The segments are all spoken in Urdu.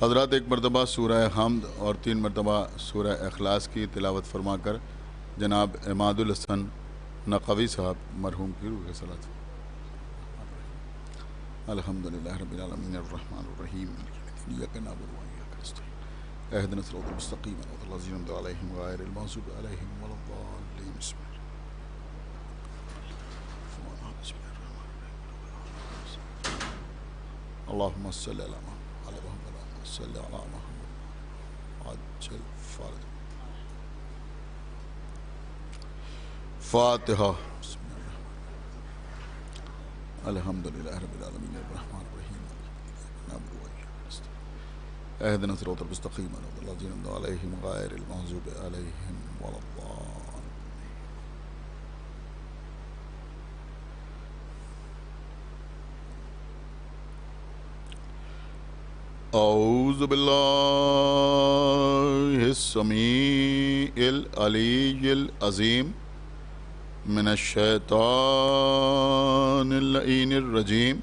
حضرات ایک مرتبہ سورہ حمد اور 3 مرتبہ سورہ اخلاص کی تلاوت فرما کر جناب عماد الحسن نقوی صاحب مرحوم کی روح صلاۃ. الحمدللہ رب العالمین الرحمن الرحیم ایاک نعبد و ایاک نستعین اهدنا الصراط المستقیم صراط الذین انعمت علیہم غیر المغضوب علیہم ولا الضالین. بسم اللہ اللهم صل على محمد وعلى محمد صل على محمد عجل فرج فاتحة. بسم الله الحمد لله رب العالمين الرحمن الرحيم نعبد وإياك نستعين اهدنا الصراط المستقيم صراط الذين أنعمت عليهم غير المغضوب عليهم ولا الضالين. اعوذ باللہ السمیع العلی العظیم من الشیطان اللعین الرجیم.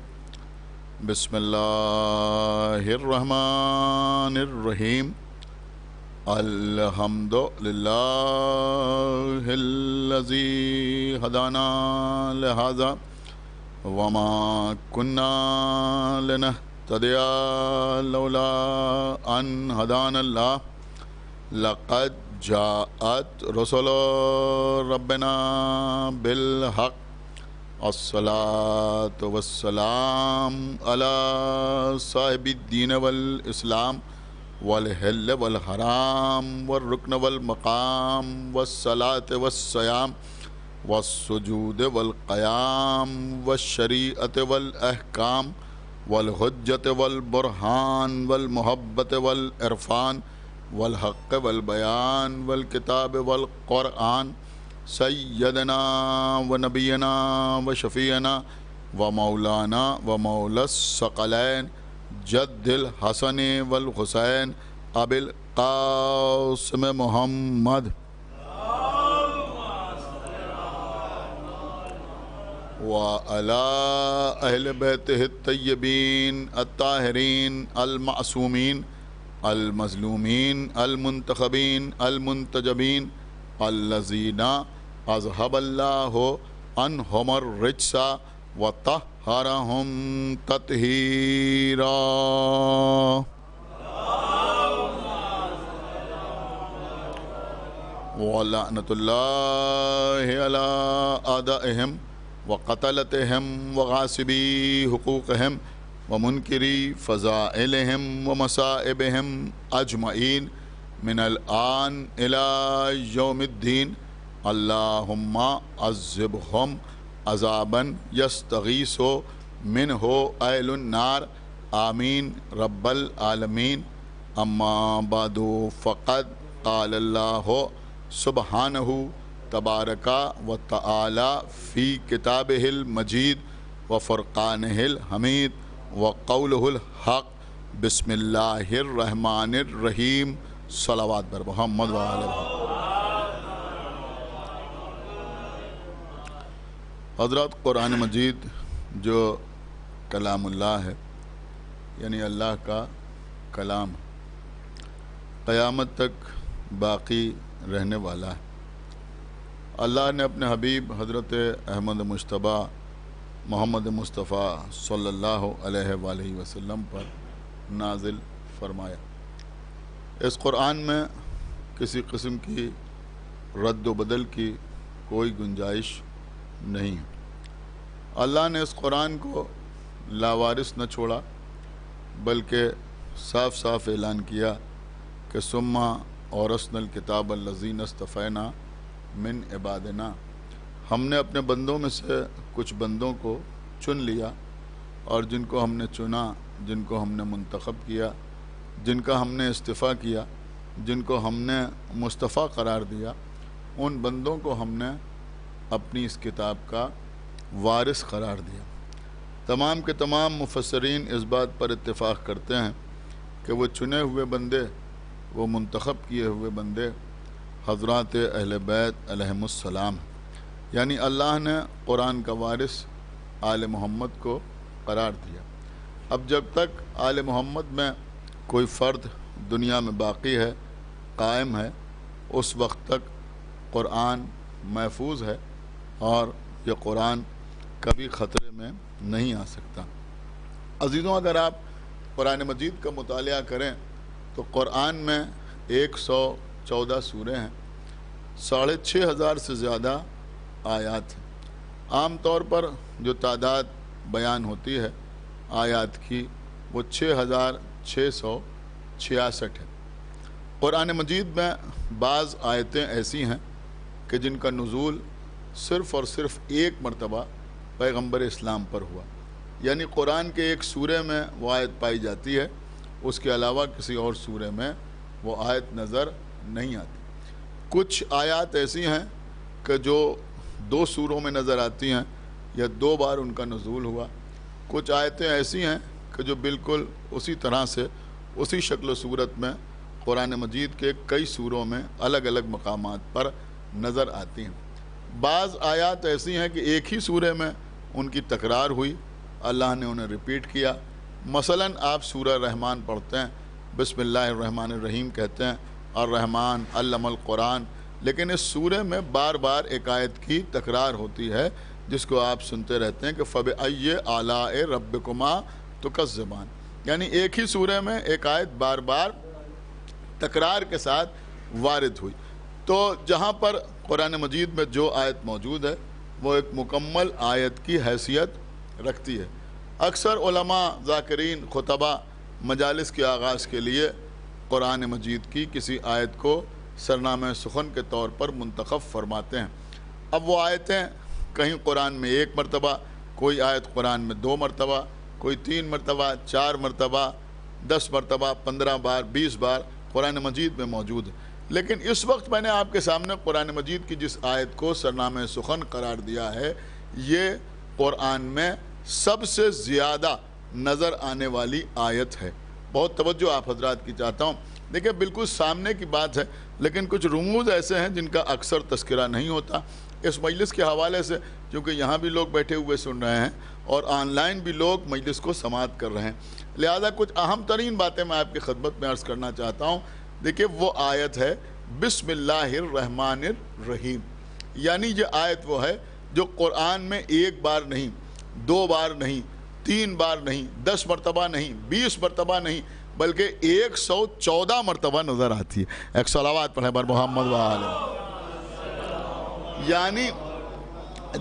بسم اللہ الرحمن الرحیم. الحمد للہ الذی ہدانا لہذا وما كنا لنهتدي لولا ان هدانا الله لقد جاءت رسل ربنا بالحق الصلاة والسلام على صاحب الدين والإسلام والحل والحرام والركن والمقام والصلاة والصيام والسجود والقيام والشريعة والأحكام والحجة والبرهان والمحبة والعرفان والحق والبيان والكتاب والقرآن سيدنا ونبينا وشفيعنا ومولانا ومولى الثقلين جد الحسن والحسين أبي القاسم محمد وعلى أهل بيته الطيبين الطاهرين المعصومين المظلومين المنتخبين المنتجبين الذين أذهب الله عنهم الرجس وطهرهم تطهيرا. ولعنة الله على أعدائهم وقتلتهم وغاصبي حقوقهم ومنكري فضائلهم ومصائبهم أجمعين من الآن إلى يوم الدين. اللهم عذبهم عذابا يستغيث منه أهل النار آمين رب العالمين. أما بعد فقد قال الله سبحانه تبارک و تعالی فی کتابہ المجید و فرقانہ الحمید و قولہ الحق. بسم اللہ الرحمن الرحیم. صلوات بر محمد و آل محمد. حضرات قرآن مجید جو کلام اللہ ہے یعنی اللہ کا کلام قیامت تک باقی رہنے والا ہے. اللہ نے اپنے حبیب حضرت احمد مجتبیٰ محمد مصطفیٰ صلی اللہ علیہ وآلہ وسلم پر نازل فرمایا. اس قرآن میں کسی قسم کی رد و بدل کی کوئی گنجائش نہیں ہے. اللہ نے اس قرآن کو لاوارث نہ چھوڑا بلکہ صاف صاف اعلان کیا کہ ثم اورثنا الکتاب الذین اصطفینا من عبادنا. ہم نے اپنے بندوں میں سے کچھ بندوں کو چن لیا اور جن کو ہم نے چنا جن کو ہم نے منتخب کیا جن کا ہم نے استفاء کیا جن کو ہم نے مصطفیٰ قرار دیا ان بندوں کو ہم نے اپنی اس کتاب کا وارث قرار دیا. تمام کے تمام مفسرین اس بات پر اتفاق کرتے ہیں کہ وہ چنے ہوئے بندے وہ منتخب کیے ہوئے بندے حضرات اہل بیت علیہم السلام یعنی اللہ نے قرآن کا وارث آل محمد کو قرار دیا. اب جب تک آل محمد میں کوئی فرد دنیا میں باقی ہے، قائم ہے، اس وقت تک قرآن محفوظ ہے اور یہ قرآن کبھی خطرے میں نہیں آ سکتا۔ عزیزوں، اگر آپ قرآن مجید کا مطالعہ کریں تو قرآن میں 114 سوریں ہیں، 6500 سے زیادہ آیات ہیں۔ عام طور پر جو تعداد بیان ہوتی ہے آیات کی وہ 6666 ہے۔ قرآن مجید میں بعض آیتیں ایسی ہیں کہ جن کا نزول صرف اور صرف ایک مرتبہ پیغمبر اسلام پر ہوا، یعنی قرآن کے ایک سورے میں وہ آیت پائی جاتی ہے، اس کے علاوہ کسی اور سورے میں وہ آیت نظر نہیں آتی۔ کچھ آیات ایسی ہیں کہ جو 2 سوروں میں نظر آتی ہیں یا 2 بار ان کا نزول ہوا۔ کچھ آیتیں ایسی ہیں کہ جو بالکل اسی طرح سے اسی شکل و صورت میں قرآن مجید کے کئی سوروں میں الگ الگ مقامات پر نظر آتی ہیں۔ بعض آیات ایسی ہیں کہ ایک ہی سورے میں ان کی تکرار ہوئی، اللہ نے انہیں ریپیٹ کیا۔ مثلا آپ سورہ رحمان پڑھتے ہیں، بسم اللہ الرحمن الرحیم کہتے ہیں، الرحمن علم القرآن، لیکن اس سورے میں بار بار ایک آیت کی تکرار ہوتی ہے جس کو آپ سنتے رہتے ہیں کہ فَبِأَيِّ آلَاءِ رَبِّكُمَا تُكَذِّبَانِ، یعنی ایک ہی سورے میں ایک آیت بار بار تکرار کے ساتھ وارد ہوئی۔ تو جہاں پر قرآن مجید میں جو آیت موجود ہے وہ ایک مکمل آیت کی حیثیت رکھتی ہے۔ اکثر علماء، ذاکرین، خطبہ مجالس کے آغاز کے لیے قرآن مجید کی کسی آیت کو سرنامہ سخن کے طور پر منتخب فرماتے ہیں۔ اب وہ آیتیں کہیں قرآن میں 1 مرتبہ، کوئی آیت قرآن میں 2 مرتبہ، کوئی 3 مرتبہ، 4 مرتبہ، 10 مرتبہ، 15 بار، 20 بار قرآن مجید میں موجود ہے۔ لیکن اس وقت میں نے آپ کے سامنے قرآن مجید کی جس آیت کو سرنامہ سخن قرار دیا ہے، یہ قرآن میں سب سے زیادہ نظر آنے والی آیت ہے۔ بہت توجہ آپ حضرات کی چاہتا ہوں۔ دیکھیں، بالکل سامنے کی بات ہے، لیکن کچھ رموز ایسے ہیں جن کا اکثر تذکرہ نہیں ہوتا۔ اس مجلس کے حوالے سے، کیونکہ یہاں بھی لوگ بیٹھے ہوئے سن رہے ہیں اور آن لائن بھی لوگ مجلس کو سماعت کر رہے ہیں، لہذا کچھ اہم ترین باتیں میں آپ کی خدمت میں عرض کرنا چاہتا ہوں۔ دیکھیں، وہ آیت ہے بسم اللہ الرحمن الرحیم، یعنی یہ آیت وہ ہے جو قرآن میں 1 بار نہیں، 2 بار نہیں، 3 بار نہیں، 10 مرتبہ نہیں، 20 مرتبہ نہیں، بلکہ 114 مرتبہ نظر آتی ہے۔ ایک صلوات پڑھیں بر محمد و آلہ۔ یعنی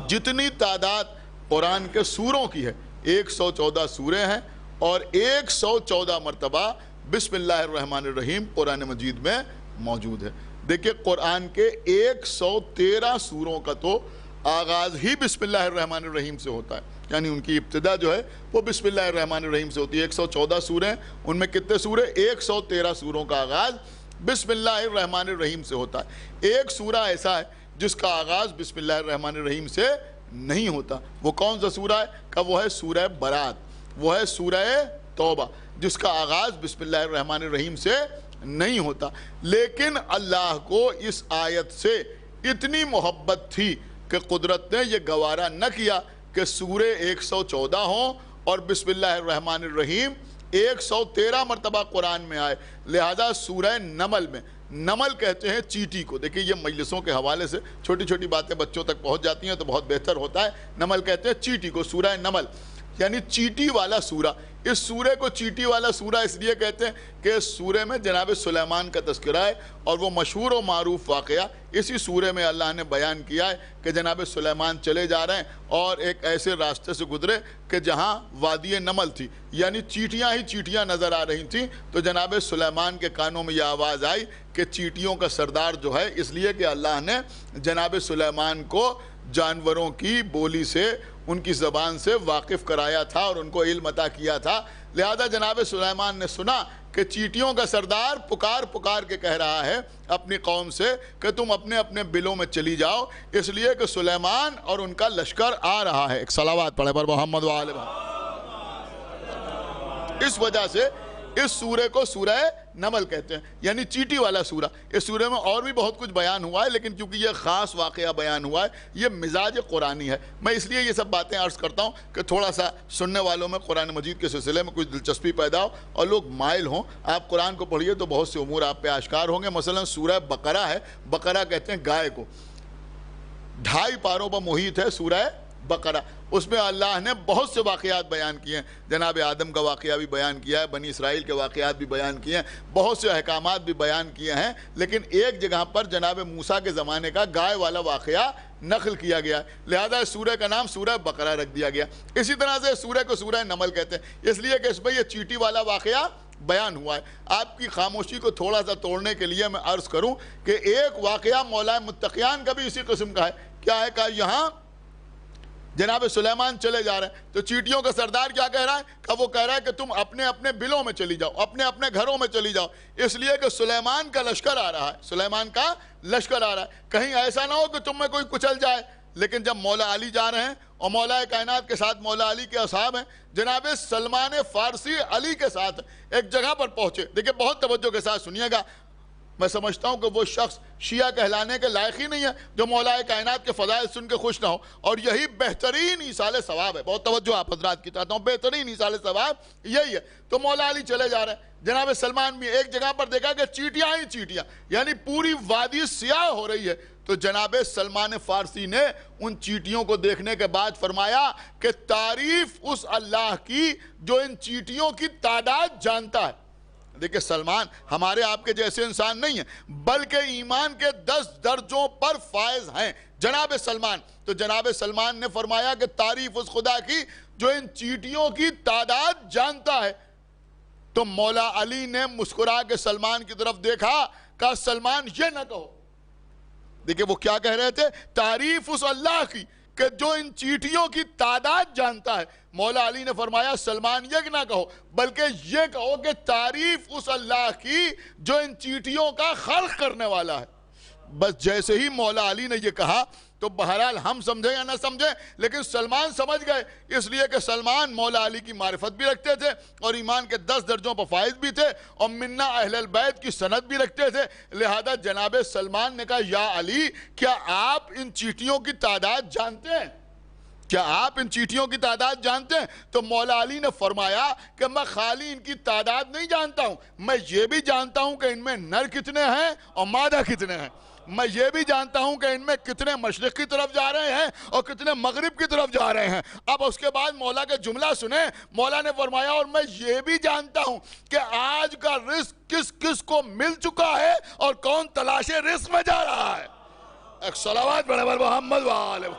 جتنی تعداد قرآن کے سوروں کی ہے، 114 سوریں ہیں اور 114 مرتبہ بسم اللہ الرحمن الرحیم قرآن مجید میں موجود ہے۔ دیکھیں، قرآن کے 113 سوروں کا تو آغاز ہی بسم اللہ الرحمن الرحیم سے ہوتا ہے، یعنی ان کی ابتدا جو ہے وہ بسم اللہ الرحمن الرحیم سے ہوتی ہے۔ 114 سوریں، ان میں کتنے سورے؟ 113 سوروں کا آغاز بسم اللہ الرحمن الرحیم سے ہوتا ہے۔ ایک سورہ ایسا ہے جس کا آغاز بسم اللہ الرحمن الرحیم سے نہیں ہوتا۔ وہ کون سا سورہ ہے؟ کہ وہ ہے سورہ برات، وہ ہے سورہ توبہ، جس کا آغاز بسم اللہ الرحمن الرحیم سے نہیں ہوتا۔ لیکن اللہ کو اس آیت سے اتنی محبت تھی کہ قدرت نے یہ گوارا نہ کیا کہ سورے 114 ہوں اور بسم اللہ الرحمن الرحیم 113 مرتبہ قرآن میں آئے، لہذا سورہ نمل میں، نمل کہتے ہیں چیٹی کو۔ دیکھیں، یہ مجلسوں کے حوالے سے چھوٹی چھوٹی باتیں بچوں تک پہنچ جاتی ہیں تو بہت بہتر ہوتا ہے۔ نمل کہتے ہیں چیٹی کو، سورہ نمل یعنی چیٹی والا سورہ۔ اس سورے کو چیٹی والا سورہ اس لیے کہتے ہیں کہ اس سورے میں جناب سلیمان کا تذکرہ ہے، اور وہ مشہور و معروف واقعہ اسی سورے میں اللہ نے بیان کیا ہے کہ جناب سلیمان چلے جا رہے ہیں اور ایک ایسے راستے سے گزرے کہ جہاں وادی نمل تھی، یعنی چیٹیاں ہی چیٹیاں نظر آ رہی تھیں۔ تو جناب سلیمان کے کانوں میں یہ آواز آئی کہ چیٹیوں کا سردار جو ہے، اس لیے کہ اللہ نے جناب سلیمان کو جانوروں کی بولی سے، ان کی زبان سے واقف کرایا تھا اور ان کو علم عطا کیا تھا، لہذا جناب سلیمان نے سنا کہ چیٹیوں کا سردار پکار پکار کے کہہ رہا ہے اپنی قوم سے کہ تم اپنے اپنے بلوں میں چلی جاؤ، اس لیے کہ سلیمان اور ان کا لشکر آ رہا ہے۔ ایک صلوات پڑھے پر محمد و آلہ۔ اس وجہ سے اس سورے کو سورہ نمل کہتے ہیں، یعنی چیٹی والا سورہ۔ اس سورے میں اور بھی بہت کچھ بیان ہوا ہے، لیکن چونکہ یہ خاص واقعہ بیان ہوا ہے، یہ مزاج قرآنی ہے۔ میں اس لیے یہ سب باتیں عرض کرتا ہوں کہ تھوڑا سا سننے والوں میں قرآن مجید کے سلسلے میں کچھ دلچسپی پیدا ہو اور لوگ مائل ہوں۔ آپ قرآن کو پڑھیے تو بہت سے امور آپ پہ آشکار ہوں گے۔ مثلا سورہ بقرہ ہے، بقرہ کہتے ہیں گائے کو، 2.5 پاروں پر محیط ہے سورہ بقرہ۔ اس میں اللہ نے بہت سے واقعات بیان کیے ہیں، جناب آدم کا واقعہ بھی بیان کیا ہے، بنی اسرائیل کے واقعات بھی بیان کیے ہیں، بہت سے احکامات بھی بیان کیے ہیں، لیکن ایک جگہ پر جناب موسیٰ کے زمانے کا گائے والا واقعہ نقل کیا گیا ہے، لہذا اس سورہ کا نام سورہ بقرہ رکھ دیا گیا۔ اسی طرح سے سورہ کو سورہ نمل کہتے ہیں، اس لیے کہ اس میں یہ چیٹی والا واقعہ بیان ہوا ہے۔ آپ کی خاموشی کو تھوڑا سا توڑنے کے لیے میں عرض کروں کہ ایک واقعہ مولا متقیان کا بھی اسی قسم کا ہے۔ کیا ہے کہ یہاں جناب سلیمان چلے جا رہے ہیں تو چیٹیوں کا سردار کیا کہہ رہا ہے کہ وہ کہہ رہا ہے کہ تم اپنے اپنے بلوں میں چلی جاؤ، اپنے اپنے گھروں میں چلی جاؤ، اس لیے کہ سلیمان کا لشکر آ رہا ہے، سلیمان کا لشکر آ رہا ہے، کہیں ایسا نہ ہو کہ تم میں کوئی کچل جائے۔ لیکن جب مولا علی جا رہے ہیں اور مولا کائنات کے ساتھ مولا علی کے اصحاب ہیں، جناب سلمان فارسی علی کے ساتھ ایک جگہ پر پہنچے۔ دیکھیں بہت توجہ کے ساتھ سنیے گا، میں سمجھتا ہوں کہ وہ شخص شیعہ کہلانے کے لائق ہی نہیں ہے جو مولا کائنات کے فضائل سن کے خوش نہ ہو، اور یہی بہترین ایصال ثواب ہے۔ بہت توجہ آپ حضرات کی چاہتا ہوں، بہترین ایصال ثواب یہی ہے۔ تو مولا علی چلے جا رہے ہیں، جناب سلمان بھی ایک جگہ پر دیکھا کہ چیٹیاں ہی چیٹیاں، یعنی پوری وادی سیاہ ہو رہی ہے۔ تو جناب سلمان فارسی نے ان چیٹیوں کو دیکھنے کے بعد فرمایا کہ تعریف اس اللہ کی جو ان چیٹیوں کی تعداد جانتا ہے۔ دیکھیں سلمان ہمارے آپ کے جیسے انسان نہیں ہیں، بلکہ ایمان کے 10 درجوں پر فائز ہیں جناب سلمان۔ تو جناب سلمان نے فرمایا کہ تعریف اس خدا کی جو ان چیٹیوں کی تعداد جانتا ہے۔ تو مولا علی نے مسکرا کے سلمان کی طرف دیکھا، کہا سلمان یہ نہ کہو۔ دیکھیں وہ کیا کہہ رہے تھے، تعریف اس اللہ کی کہ جو ان چیٹیوں کی تعداد جانتا ہے۔ مولا علی نے فرمایا سلمان یہ نہ کہو، بلکہ یہ کہو کہ تعریف اس اللہ کی جو ان چیٹیوں کا خلق کرنے والا ہے۔ بس جیسے ہی مولا علی نے یہ کہا تو بہرحال ہم سمجھیں یا نہ سمجھیں لیکن سلمان سمجھ گئے، اس لیے کہ سلمان مولا علی کی معرفت بھی رکھتے تھے اور ایمان کے 10 درجوں پر فائز بھی تھے اور منا اہل البیت کی سند بھی رکھتے تھے۔ لہذا جناب سلمان نے کہا یا علی کیا آپ ان چیٹیوں کی تعداد جانتے ہیں؟ کیا آپ ان چیٹیوں کی تعداد جانتے ہیں؟ تو مولا علی نے فرمایا کہ میں خالی ان کی تعداد نہیں جانتا ہوں، میں یہ بھی جانتا ہوں کہ ان میں نر کتنے ہیں اور مادہ کتنے ہیں، میں یہ بھی جانتا ہوں کہ ان میں کتنے مشرق کی طرف جا رہے ہیں اور کتنے مغرب کی طرف جا رہے ہیں۔ اب اس کے بعد مولا کے جملہ سنیں، مولا نے فرمایا اور میں یہ بھی جانتا ہوں کہ آج کا رزق کس کس کو مل چکا ہے اور کون تلاش رزق میں جا رہا ہے۔ ایک صلوات پڑھے بر محمد وآلہ،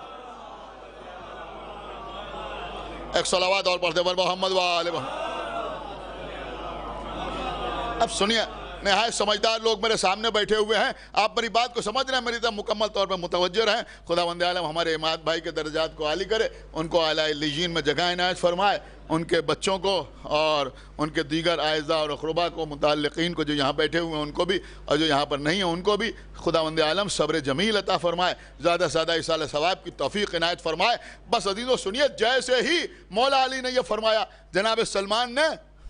ایک صلوات اور پڑھتے بر محمد وآلہ۔ اب سنیے، نہایت سمجھدار لوگ میرے سامنے بیٹھے ہوئے ہیں، آپ میری بات کو سمجھ رہے ہیں، میری طرف مکمل طور پر متوجہ رہیں۔ خداوند عالم ہمارے اماد بھائی کے درجات کو عالی کرے، ان کو اعلیٰ علیین میں جگہ عنایت فرمائے، ان کے بچوں کو اور ان کے دیگر اعزاء اور اقربا کو، متعلقین کو جو یہاں بیٹھے ہوئے ہیں ان کو بھی اور جو یہاں پر نہیں ہیں ان کو بھی خداوند عالم صبر جمیل عطا فرمائے، زیادہ سے زیادہ ایصال ثواب کی توفیق عنایت فرمائے۔ بس عزیزو سنیے، جیسے ہی مولا علی نے یہ فرمایا، جناب سلمان نے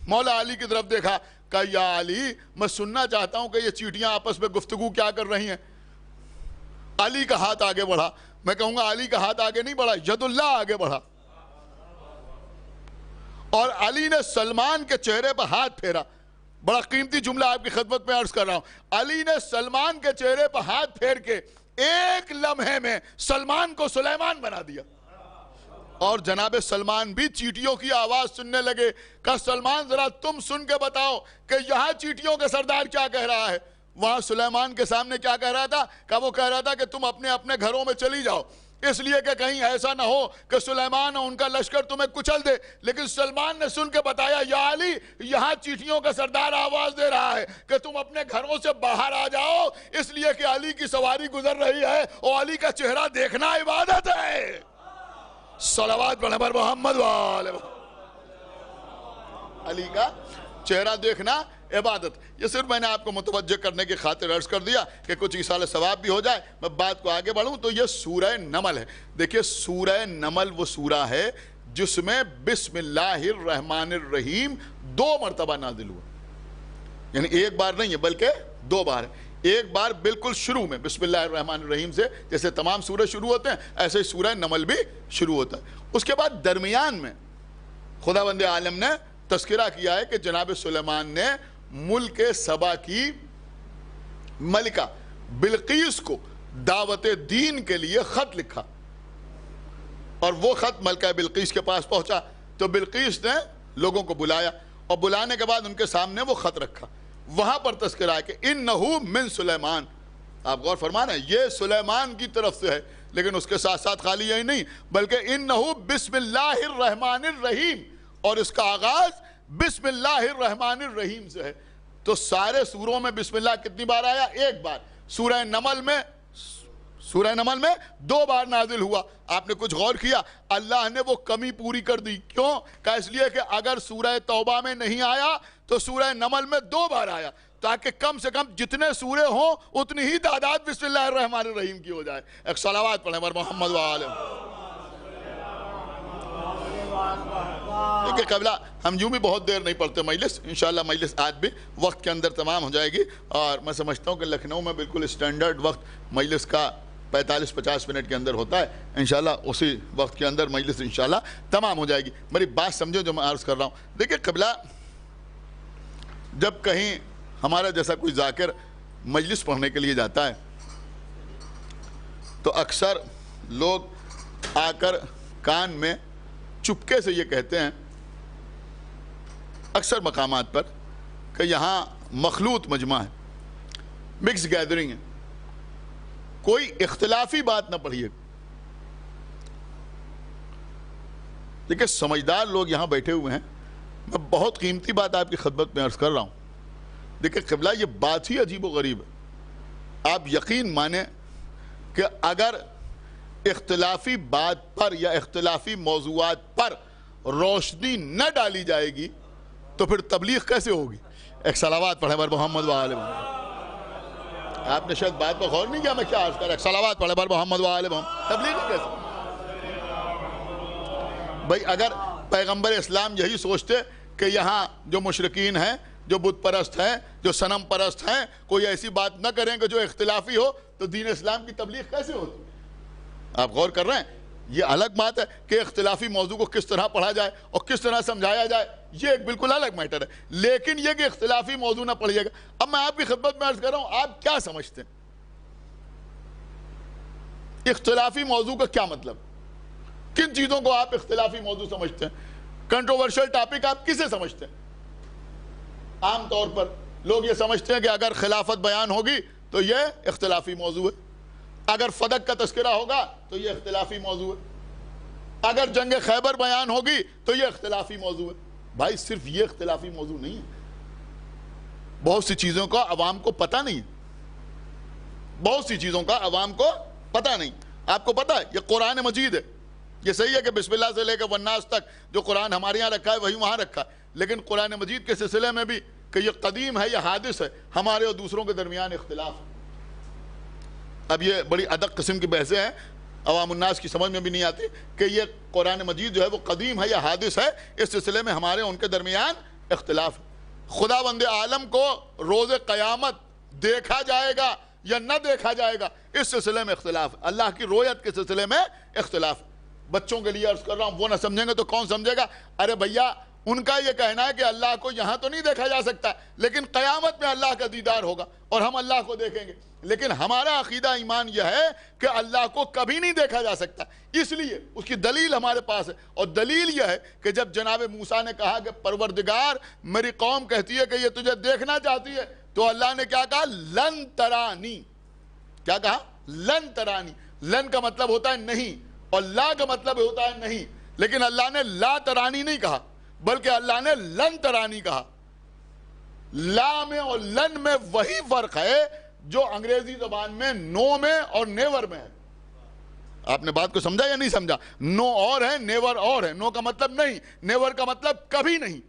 مولا علی کی طرف دیکھا، کہا یا علی میں سننا چاہتا ہوں کہ یہ چیٹیاں آپس میں گفتگو کیا کر رہی ہیں۔ علی کا ہاتھ آگے بڑھا، میں کہوں گا علی کا ہاتھ آگے نہیں بڑھا، ید اللہ آگے بڑھا، اور علی نے سلمان کے چہرے پر ہاتھ پھیرا۔ بڑا قیمتی جملہ آپ کی خدمت میں عرض کر رہا ہوں، علی نے سلمان کے چہرے پر ہاتھ پھیر کے ایک لمحے میں سلمان کو سلیمان بنا دیا، اور جناب سلمان بھی چیٹیوں کی آواز سننے لگے۔ کہا سلمان ذرا تم سن کے بتاؤ کہ یہاں چیٹیوں کے سردار کیا کہہ رہا ہے۔ وہاں سلیمان کے سامنے کیا کہہ رہا تھا؟ کہ وہ کہہ رہا تھا کہ تم اپنے اپنے گھروں میں چلی جاؤ، اس لیے کہ کہیں ایسا نہ ہو کہ سلیمان اور ان کا لشکر تمہیں کچل دے۔ لیکن سلمان نے سن کے بتایا یا علی یہاں چیٹیوں کا سردار آواز دے رہا ہے کہ تم اپنے گھروں سے باہر آ جاؤ، اس لیے کہ علی کی سواری گزر رہی ہے اور علی کا چہرہ دیکھنا عبادت ہے۔ صلوات پڑھیں بر محمد وآلہ۔ علی کا چہرہ دیکھنا عبادت۔ یہ صرف میں نے آپ کو متوجہ کرنے کی خاطر عرض کر دیا کہ کچھ ایصال ثواب بھی ہو جائے۔ میں بات کو آگے بڑھوں تو یہ سورہ نمل ہے۔ دیکھیے سورہ نمل وہ سورہ ہے جس میں بسم اللہ الرحمن الرحیم 2 مرتبہ نازل ہوا۔ یعنی ایک بار نہیں ہے بلکہ دو بار ہے. ایک بار بالکل شروع میں بسم اللہ الرحمن الرحیم سے جیسے تمام سورج شروع ہوتے ہیں ایسے ہی سورہ نمل بھی شروع ہوتا ہے. اس کے بعد درمیان میں خداوند عالم نے تذکرہ کیا ہے کہ جناب سلیمان نے ملک سبا کی ملکہ بلقیس کو دعوت دین کے لیے خط لکھا اور وہ خط ملکہ بلقیس کے پاس پہنچا تو بلقیس نے لوگوں کو بلایا اور بلانے کے بعد ان کے سامنے وہ خط رکھا. وہاں پر تذکرہ ہے کہ انہو من سلیمان. آپ غور فرمانا یہ سلیمان کی طرف سے ہے لیکن اس کے ساتھ ساتھ خالی یہی نہیں بلکہ انہو بسم اللہ الرحمن الرحیم اور اس کا آغاز بسم اللہ الرحمن الرحیم سے ہے. تو سارے سوروں میں بسم اللہ کتنی بار آیا؟ ایک بار. سورہ نمل میں 2 بار نازل ہوا. آپ نے کچھ غور کیا؟ اللہ نے وہ کمی پوری کر دی. کیوں؟ کہ اس لیے کہ اگر سورہ توبہ میں نہیں آیا تو سورہ نمل میں 2 بار آیا تاکہ کم سے کم جتنے سورے ہوں اتنی ہی تعداد بسم اللہ الرحمن الرحیم کی ہو جائے. ایک صلوات پڑھیں بر محمد وآلہ. کیونکہ قبلہ ہم یوں بھی بہت دیر نہیں پڑھتے مجلس. انشاءاللہ مجلس آج بھی وقت کے اندر تمام ہو جائے گی اور میں سمجھتا ہوں کہ لکھنؤ میں بالکل اسٹینڈرڈ وقت مجلس کا 45-50 منٹ کے اندر ہوتا ہے. انشاءاللہ اسی وقت کے اندر مجلس انشاءاللہ تمام ہو جائے گی. میری بات سمجھو جو میں عرض کر رہا ہوں. دیکھیں قبلہ جب کہیں ہمارا جیسا کوئی ذاکر مجلس پڑھنے کے لیے جاتا ہے تو اکثر لوگ آ کر کان میں چپکے سے یہ کہتے ہیں اکثر مقامات پر کہ یہاں مخلوط مجمع ہے, مکس گیدرنگ ہے, کوئی اختلافی بات نہ پڑھیے. دیکھیں سمجھدار لوگ یہاں بیٹھے ہوئے ہیں. میں بہت قیمتی بات آپ کی خدمت میں عرض کر رہا ہوں. دیکھیں قبلہ یہ بات ہی عجیب و غریب ہے. آپ یقین مانیں کہ اگر اختلافی بات پر یا اختلافی موضوعات پر روشنی نہ ڈالی جائے گی تو پھر تبلیغ کیسے ہوگی؟ ایک صلوات پڑھیں بر محمد وآلہ محمد. آپ نے شاید بات پر غور نہیں کیا میں کیا عرض کر رہا. ایک صلوات پڑھیں بر محمد وآلہ محمد. تبلیغ کیسے؟ بھئی اگر پیغمبر اسلام یہی سوچتے کہ یہاں جو مشرکین ہیں, جو بت پرست ہیں, جو صنم پرست ہیں, کوئی ایسی بات نہ کریں کہ جو اختلافی ہو, تو دین اسلام کی تبلیغ کیسے ہوتی؟ آپ غور کر رہے ہیں؟ یہ الگ بات ہے کہ اختلافی موضوع کو کس طرح پڑھا جائے اور کس طرح سمجھایا جائے, یہ ایک بالکل الگ میٹر ہے. لیکن یہ کہ اختلافی موضوع نہ پڑھیے گا. اب میں آپ کی خدمت میں عرض کر رہا ہوں, آپ کیا سمجھتے ہیں اختلافی موضوع کا کیا مطلب؟ کن چیزوں کو آپ اختلافی موضوع سمجھتے ہیں؟ کنٹروورشل ٹاپک آپ کسے سمجھتے ہیں؟ عام طور پر لوگ یہ سمجھتے ہیں کہ اگر خلافت بیان ہوگی تو یہ اختلافی موضوع ہے, اگر فدق کا تذکرہ ہوگا تو یہ اختلافی موضوع ہے, اگر جنگ خیبر بیان ہوگی تو یہ اختلافی موضوع ہے. بھائی صرف یہ اختلافی موضوع نہیں ہے, بہت سی چیزوں کا عوام کو پتہ نہیں ہے. بہت سی چیزوں کا عوام کو پتہ نہیں. آپ کو پتہ ہے یہ قرآن مجید ہے, یہ صحیح ہے کہ بسم اللہ سے لے کے والناس تک جو قرآن ہمارے یہاں رکھا ہے وہی وہاں رکھا ہے, لیکن قرآن مجید کے سلسلے میں بھی کہ یہ قدیم ہے یا حادث ہے, ہمارے اور دوسروں کے درمیان اختلاف ہے. اب یہ بڑی ادق قسم کی بحثیں ہیں, عوام الناس کی سمجھ میں بھی نہیں آتی کہ یہ قرآن مجید جو ہے وہ قدیم ہے یا حادث ہے. اس سلسلے میں ہمارے ان کے درمیان اختلاف ہے. خداوند عالم کو روز قیامت دیکھا جائے گا یا نہ دیکھا جائے گا, اس سلسلے میں اختلاف ہے. اللہ کی رویت کے سلسلے میں اختلاف ہے. بچوں کے لیے عرض کر رہا ہوں, وہ نہ سمجھیں گے تو کون سمجھے گا؟ ارے بھیا ان کا یہ کہنا ہے کہ اللہ کو یہاں تو نہیں دیکھا جا سکتا لیکن قیامت میں اللہ کا دیدار ہوگا اور ہم اللہ کو دیکھیں گے. لیکن ہمارا عقیدہ ایمان یہ ہے کہ اللہ کو کبھی نہیں دیکھا جا سکتا. اس لیے اس کی دلیل ہمارے پاس ہے, اور دلیل یہ ہے کہ جب جناب موسیٰ نے کہا کہ پروردگار میری قوم کہتی ہے کہ یہ تجھے دیکھنا چاہتی ہے, تو اللہ نے کیا کہا؟ لن ترانی. کیا کہا؟ لن ترانی. لن کا مطلب ہوتا ہے نہیں اور لا کا مطلب ہوتا ہے نہیں, لیکن اللہ نے لا ترانی نہیں کہا بلکہ اللہ نے لن ترانی کہا. لا میں اور لن میں وہی فرق ہے جو انگریزی زبان میں نو میں اور نیور میں ہے. آپ نے بات کو سمجھا یا نہیں سمجھا؟ نو اور ہے, نیور اور ہے. نو کا مطلب نہیں, نیور کا مطلب کبھی نہیں.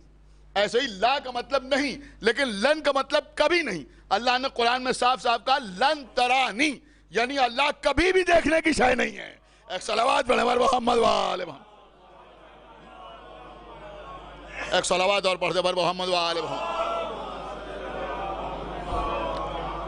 ایسے ہی لا کا مطلب نہیں لیکن لن کا مطلب کبھی نہیں. اللہ نے قرآن میں صاف صاف کہا لن ترانی, یعنی اللہ کبھی بھی دیکھنے کی شے نہیں ہے. ایک صلوات پڑھیں بر محمد وآلہ محمد. ایک صلوات اور پڑھتے بر محمد وآلہ محمد.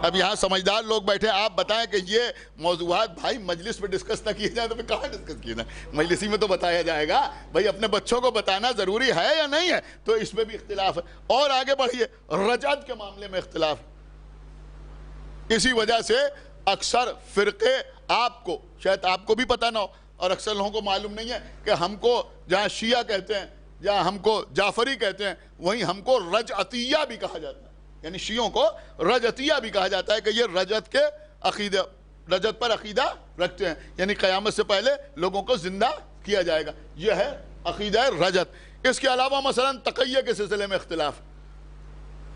اب یہاں سمجھدار لوگ بیٹھے، آپ بتائیں کہ یہ موضوعات بھائی مجلس میں ڈسکس نہ کیے جائیں تو پھر کہاں ڈسکس کیے جائیں؟ مجلسی میں تو بتایا جائے گا، بھائی اپنے بچوں کو بتانا ضروری ہے یا نہیں ہے؟ تو اس میں بھی اختلاف ہے۔ اور آگے بڑھیے، رجعت کے معاملے میں اختلاف ہے۔ اسی وجہ سے اکثر فرقے، آپ کو شاید آپ کو بھی پتہ نہ ہو اور اکثر لوگوں کو معلوم نہیں ہے کہ ہم کو جہاں شیعہ کہتے ہیں یا ہم کو جعفری کہتے ہیں، وہیں ہم کو رجعتیہ بھی کہا جاتا ہے، یعنی شیعوں کو رجعتیہ بھی کہا جاتا ہے کہ یہ رجعت کے عقیدہ، رجعت پر عقیدہ رکھتے ہیں، یعنی قیامت سے پہلے لوگوں کو زندہ کیا جائے گا، یہ ہے عقیدہ رجعت۔ اس کے علاوہ مثلا تقیہ کے سلسلے میں اختلاف،